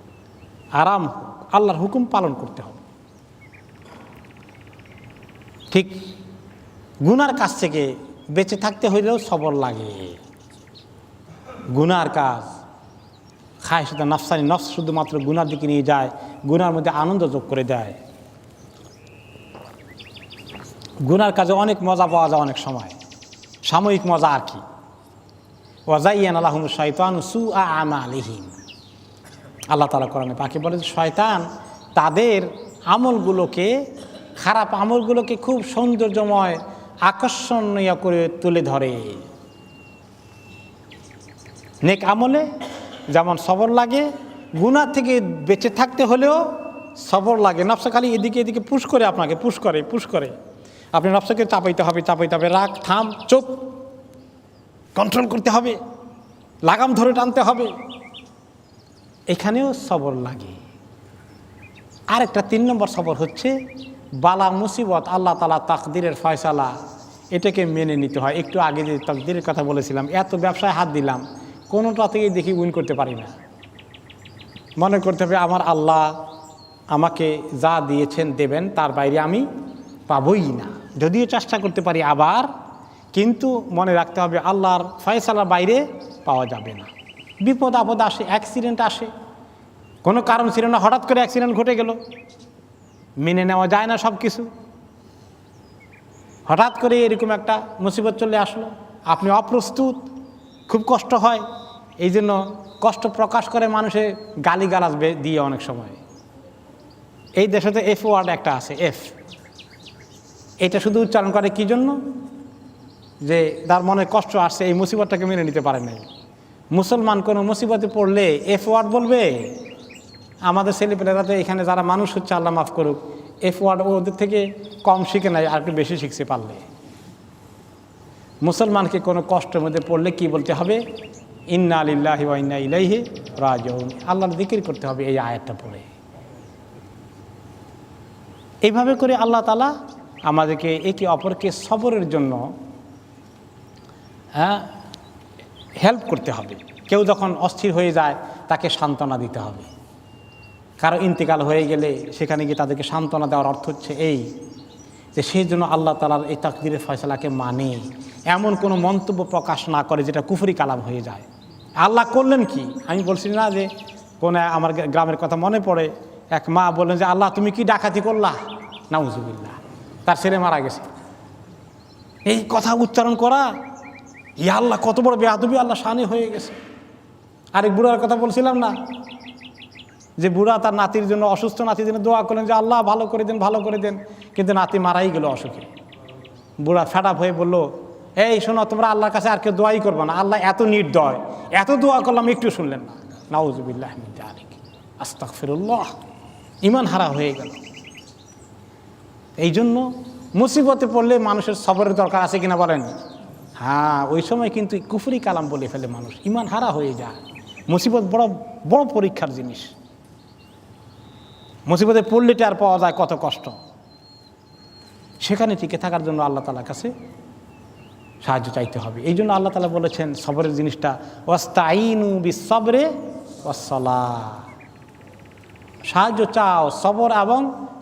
আরাম হোক, আল্লাহর হুকুম পালন করতে হবে। ঠিক গুনার কাজ থেকে বেঁচে থাকতে হইলেও সবর লাগে। গুনার কাজ খায় শুধু নফসানি, নফস শুধুমাত্র গুনার দিকে নিয়ে যায়, গুনার মধ্যে আনন্দ যোগ করে দেয়। গুনার কাজে অনেক মজা পাওয়া যায়, অনেক সময় সাময়িক মজা আর কি। ওয়াজাইয়ানা লাহুমুশ শাইতানু সুআ আমালিহিম, আল্লাহ তাআলা কোরআনে পাকে বলে শয়তান তাদের আমলগুলোকে, খারাপ আমলগুলোকে খুব সৌন্দর্যময়, আকর্ষণীয় করে তুলে ধরে। নেক আমলে যেমন সবর লাগে, গুনাহ থেকে বেঁচে থাকতে হলেও সবর লাগে। নফসা খালি এদিকে এদিকে পুশ করে, আপনাকে পুশ করে। আপনি নফসাকে চাপাইতে হবে, রাগ, থাম, চুপ, কন্ট্রোল করতে হবে, লাগাম ধরে টানতে হবে। এখানেও সবর লাগে। আরেকটা 3 নম্বর সবর হচ্ছে বালা মুসিবত, আল্লাহ তাআলা তাকদিরের ফয়সালা, এটাকে মেনে নিতে হয়। একটু আগে যে তাকদিরের কথা বলেছিলাম, এত ব্যবসায় হাত দিলাম, কোনোটা থেকেই দেখি উইন করতে পারি না। মনে করতে হবে আমার আল্লাহ আমাকে যা দিয়েছেন দেবেন, তার বাইরে আমি পাবই না। যদিও চেষ্টা করতে পারি আবার, কিন্তু মনে রাখতে হবে আল্লাহর ফয়সালার বাইরে পাওয়া যাবে না। বিপদ আপদ আসে, অ্যাক্সিডেন্ট আসে, কোনো কারণ ছিল না, হঠাৎ করে অ্যাক্সিডেন্ট ঘটে গেল, মেনে নেওয়া যায় না সব কিছু। হঠাৎ করে এরকম একটা মুসিবত চলে আসলো, আপনি অপ্রস্তুত, খুব কষ্ট হয়। এই জন্য কষ্ট প্রকাশ করে মানুষে গালিগালাজ দিয়ে অনেক সময়। এই দেশে তো এফ ওয়ার্ড একটা আছে, এফ, এটা শুধু উচ্চারণ করে কি জন্য? যে তার মনে কষ্ট আসছে, এই মুসিবতটাকে মেনে নিতে পারে নাই। মুসলমান কোনো মুসিবতে পড়লে এফ ওয়ার্ড বলবে? আমাদের ছেলেপেলেরা তো এখানে যারা মানুষ হচ্ছে, আল্লাহ মাফ করুক, এফ ওয়ার্ড ওদের থেকে কম শিখে নাই, আর একটু বেশি শিখছে পারলে। মুসলমানকে কোনো কষ্টের মধ্যে পড়লে কি বলতে হবে? ইন্না লিল্লাহি ওয়া ইন্না ইলাইহি রাজিউন, আল্লাহর জিকির করতে হবে এই আয়াতটা পড়ে। এইভাবে করে আল্লাহ তাআলা আমাদেরকে একে অপরকে সবরের জন্য হেল্প করতে হবে। কেউ যখন অস্থির হয়ে যায় তাকে সান্ত্বনা দিতে হবে। কারো ইন্তেকাল হয়ে গেলে সেখানে গিয়ে তাদেরকে সান্ত্বনা দেওয়ার অর্থ হচ্ছে এই যে সেই জন্য আল্লাহ তাআলার এই তাকদীরের ফয়সালাকে মানে, এমন কোনো মন্তব্য প্রকাশ না করে যেটা কুফরি কালাম হয়ে যায়। আল্লাহ করলেন কি? আমি বলছি না যে কোন আমার গ্রামের কথা মনে পড়ে, এক মা বললেন যে আল্লাহ তুমি কি ডাকাতি করলা? নাউজুবিল্লাহ, তার ছেলে মারা গেছে। এই কথা উচ্চারণ করা, ইয়া আল্লাহ কত বড় বেয়াদবি, আল্লাহ শানে হয়ে গেছে। আরেক বুড়ার কথা বলছিলাম না, যে বুড়া তার নাতির জন্য, অসুস্থ নাতির জন্য দোয়া করলেন যে আল্লাহ ভালো করে দেন, কিন্তু নাতি মারাই গেল অসুখে। বুড়া ফেড আপ হয়ে বলল, এই শোনো, তোমরা আল্লাহর কাছে আর কেউ দোয়াই করবে না, আল্লাহ এত নির্দয়, এত দোয়া করলাম একটু শুনলেন না। নাউজুবিল্লাহ মিন যালিক, আস্তাগফিরুল্লাহ, ঈমান হারা হয়ে গেল। এই জন্য মুসিবতে পড়লে মানুষের সবরের দরকার আছে কিনা বলেন? হ্যাঁ, ওই সময় কিন্তু কুফরি কালাম বলে ফেলে মানুষ, ঈমান হারা হয়ে যায়। মুসিবত বড় বড় পরীক্ষার জিনিস। মুসিবতে পড়লে টের পাওয়া যায় কত কষ্ট। সেখানে টিকে থাকার জন্য আল্লাহ তাআলার কাছে সাহায্য চাইতে হবে। এই জন্য আল্লাহ তাআলা বলেছেন সবরের জিনিসটা ওয়াস্তাইনু বিস-সাবরি ওয়াস-সালাহ, সাহায্য চাও সবর এবং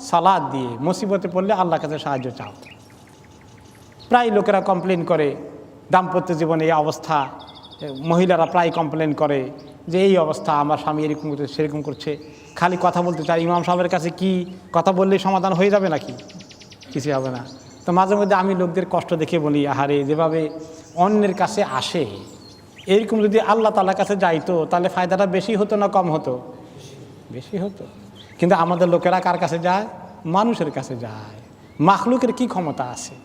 সালাত দিয়ে। মুসিবতে পড়লে আল্লাহর কাছে সাহায্য চাও। প্রায় লোকেরা কমপ্লেন করে দাম্পত্য জীবনে এই অবস্থা, মহিলারা প্রায় কমপ্লেন করে যে এই অবস্থা, আমার স্বামী এরকম করছে সেরকম করছে, খালি কথা বলতে চায়। ইমাম সাহেবের কাছে কি কথা বললেই সমাধান হয়ে যাবে নাকি? কিছু হবে না। তো মাঝে মধ্যে আমি লোকদের কষ্ট দেখে বলি, আহারে যেভাবে অন্যের কাছে আসে, এরকম যদি আল্লাহ তাআলার কাছে যাইতো তাহলে ফায়দাটা বেশি হতো না কম হতো? বেশি হতো। কিন্তু আমাদের লোকেরা কার কাছে যায়? মানুষের কাছে যায়। মাখলুকের কি ক্ষমতা আছে?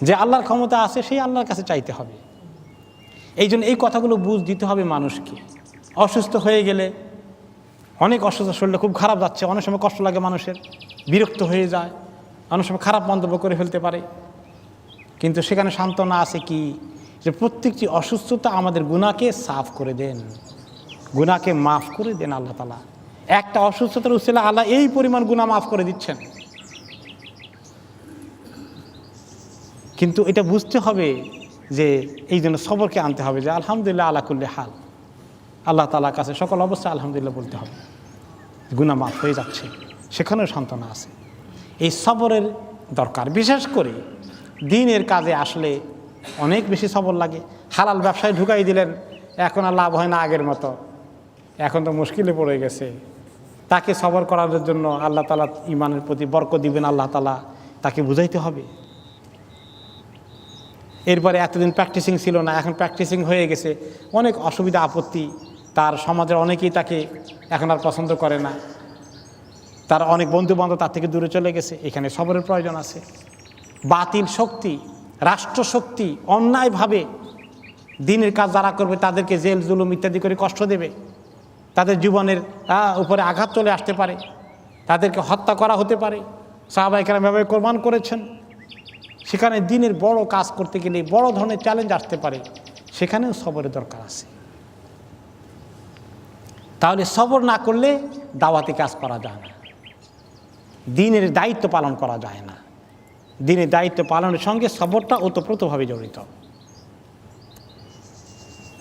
যে আল্লাহর ক্ষমতা আছে সেই আল্লাহর কাছে চাইতে হবে। এই জন্য এই কথাগুলো বুঝ দিতে হবে মানুষকে। অসুস্থ হয়ে গেলে, অনেক অসুস্থ, শরীরটা খুব খারাপ যাচ্ছে, অনেক সময় কষ্ট লাগে মানুষের, বিরক্ত হয়ে যায়, অনেক সময় খারাপ মন্তব্য করে ফেলতে পারে। কিন্তু সেখানে সান্ত্বনা আছে কি, যে প্রত্যেকটি অসুস্থতা আমাদের গুনাহকে সাফ করে দেন, গুনাহকে মাফ করে দেন আল্লাহ তাআলা। একটা অসুস্থতার উসিলা আল্লাহ এই পরিমাণ গুনাহ মাফ করে দিচ্ছেন। কিন্তু এটা বুঝতে হবে যে এই জন্য সবরকে আনতে হবে, যে আলহামদুলিল্লাহ আলা কুল্লি হাল, আল্লাহ তাআলার কাছে সকল অবস্থায় আলহামদুলিল্লাহ বলতে হবে। গুনাহ মাফ হয়ে যাচ্ছে, সেখানেও সান্ত্বনা আছে। এই সবরের দরকার, বিশেষ করে দ্বীনের কাজে আসলে অনেক বেশি সবর লাগে। হালাল ব্যবসায় ঢুকাই দিলেন, এখন আর লাভ হয় না আগের মতো, এখন তো মুশকিলে পড়ে গেছে। তাকে সবর করার জন্য আল্লাহ তাআলা ইমানের প্রতি বরকত দিবেন, আল্লাহ তাআলা তাকে বুঝাইতে হবে। এরপরে এতদিন প্র্যাকটিসিং ছিল না, এখন প্র্যাকটিসিং হয়ে গেছে, অনেক অসুবিধা আপত্তি, তার সমাজের অনেকেই তাকে এখন আর পছন্দ করে না, তার অনেক বন্ধুবান্ধব তার থেকে দূরে চলে গেছে। এখানে সবরের প্রয়োজন আছে। বাতিল শক্তি, রাষ্ট্রশক্তি অন্যায়ভাবে দ্বীনের কাজ যারা করবে তাদেরকে জেল জুলুম ইত্যাদি করে কষ্ট দেবে, তাদের জীবনের উপরে আঘাত চলে আসতে পারে, তাদেরকে হত্যা করা হতে পারে। সাহাবায়ে কেরাম এভাবে কোরবান করেছেন। সেখানে দ্বীনের বড় কাজ করতে গেলে বড় ধরনের চ্যালেঞ্জ আসতে পারে, সেখানেও সবরের দরকার আছে। তাহলে সবর না করলে দাওয়াতি কাজ করা যায় না, দ্বীনের দায়িত্ব পালন করা যায় না। দ্বীনের দায়িত্ব পালনের সঙ্গে সবরটা ওতপ্রোতভাবে জড়িত।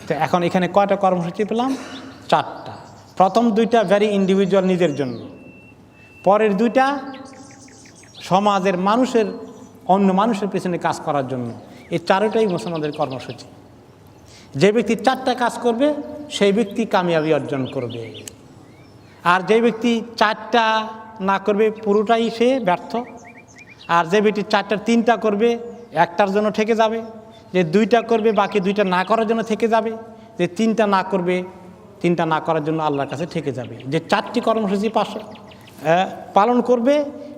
তো এখন এখানে কয়টা কর্মসূচি পেলাম? 4টা। প্রথম 2টা ভেরি ইন্ডিভিজুয়াল, নিজের জন্য। পরের 2টা সমাজের মানুষের, অন্য মানুষের পেছনে কাজ করার জন্য। এই 4টাই মুসলমানদের কর্মসূচি। যে ব্যক্তি 4টা কাজ করবে সেই ব্যক্তি কামিয়াবি অর্জন করবে, আর যে ব্যক্তি 4টা না করবে পুরোটাই সে ব্যর্থ। আর যে ব্যক্তি 4টার 3টা করবে, 1টার জন্য থেকে যাবে। যে 2টা করবে, বাকি 2টা না করার জন্য থেকে যাবে। যে 3টা না করবে, 3টা না করার জন্য আল্লাহর কাছে থেকে যাবে। যে 4টি কর্মসূচি পালন করবে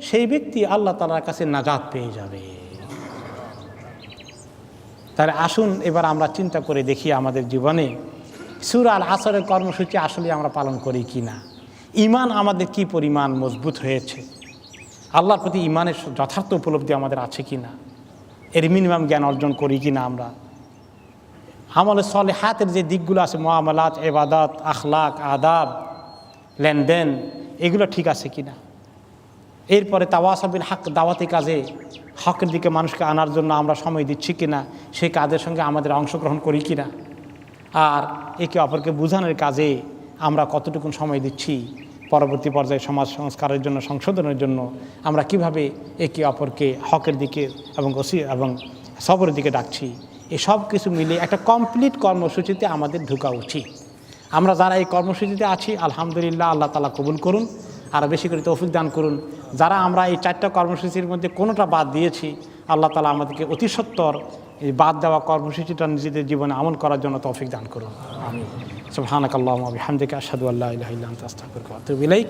সেই ব্যক্তি আল্লাহ তাআলার কাছে নাজাত পেয়ে যাবে। তাহলে আসুন এবার আমরা চিন্তা করে দেখি আমাদের জীবনে সূরা আল আসরের কর্মসূচি আসলে আমরা পালন করি কি না। ঈমান আমাদের কি পরিমাণ মজবুত হয়েছে, আল্লাহর প্রতি ঈমানের যথার্থ উপলব্ধি আমাদের আছে কি না, এর মিনিমাম জ্ঞান অর্জন করি কি না আমরা। আমলে সলেহাতের যে দিকগুলো আছে, মুআমালাত, ইবাদত, আখলাক, আদাব, লেনদেন, এগুলো ঠিক আছে কি না। এরপরে তাওয়াসা বিল হক, দাওয়াতি কাজে হকের দিকে মানুষকে আনার জন্য আমরা সময় দিচ্ছি কিনা, সেই কাজের সঙ্গে আমাদের অংশগ্রহণ করি কিনা। আর একে অপরকে বোঝানোর কাজে আমরা কতটুকু সময় দিচ্ছি, পরবর্তী পর্যায়ে সমাজ সংস্কারের জন্য, সংশোধনের জন্য আমরা কিভাবে একে অপরকে হকের দিকে এবং সবরের দিকে ডাকছি। এই সব কিছু মিলে একটা কমপ্লিট কর্মসূচিতে আমাদের ঢোকা উচিত। আমরা যারা এই কর্মসূচিতে আছি আলহামদুলিল্লাহ, আল্লাহ তাআলা কবুল করুন, আরও বেশি করে তৌফিক দান করুন। যারা আমরা এই 4টা কর্মসূচির মধ্যে কোনোটা বাদ দিয়েছি, আল্লাহ তাআলা আমাদেরকে অতি সত্বর এই বাদ দেওয়া কর্মসূচিটা নিজেদের জীবনে আমল করার জন্য তৌফিক দান করুন। আমিন। সুবহানাকাল্লাহুম্মা ওয়া বিহামদিকা আশহাদু আল্লা ইলাহা ইল্লা আনতা আস্তাগফিরুকা ওয়া আতুবু ইলাইক।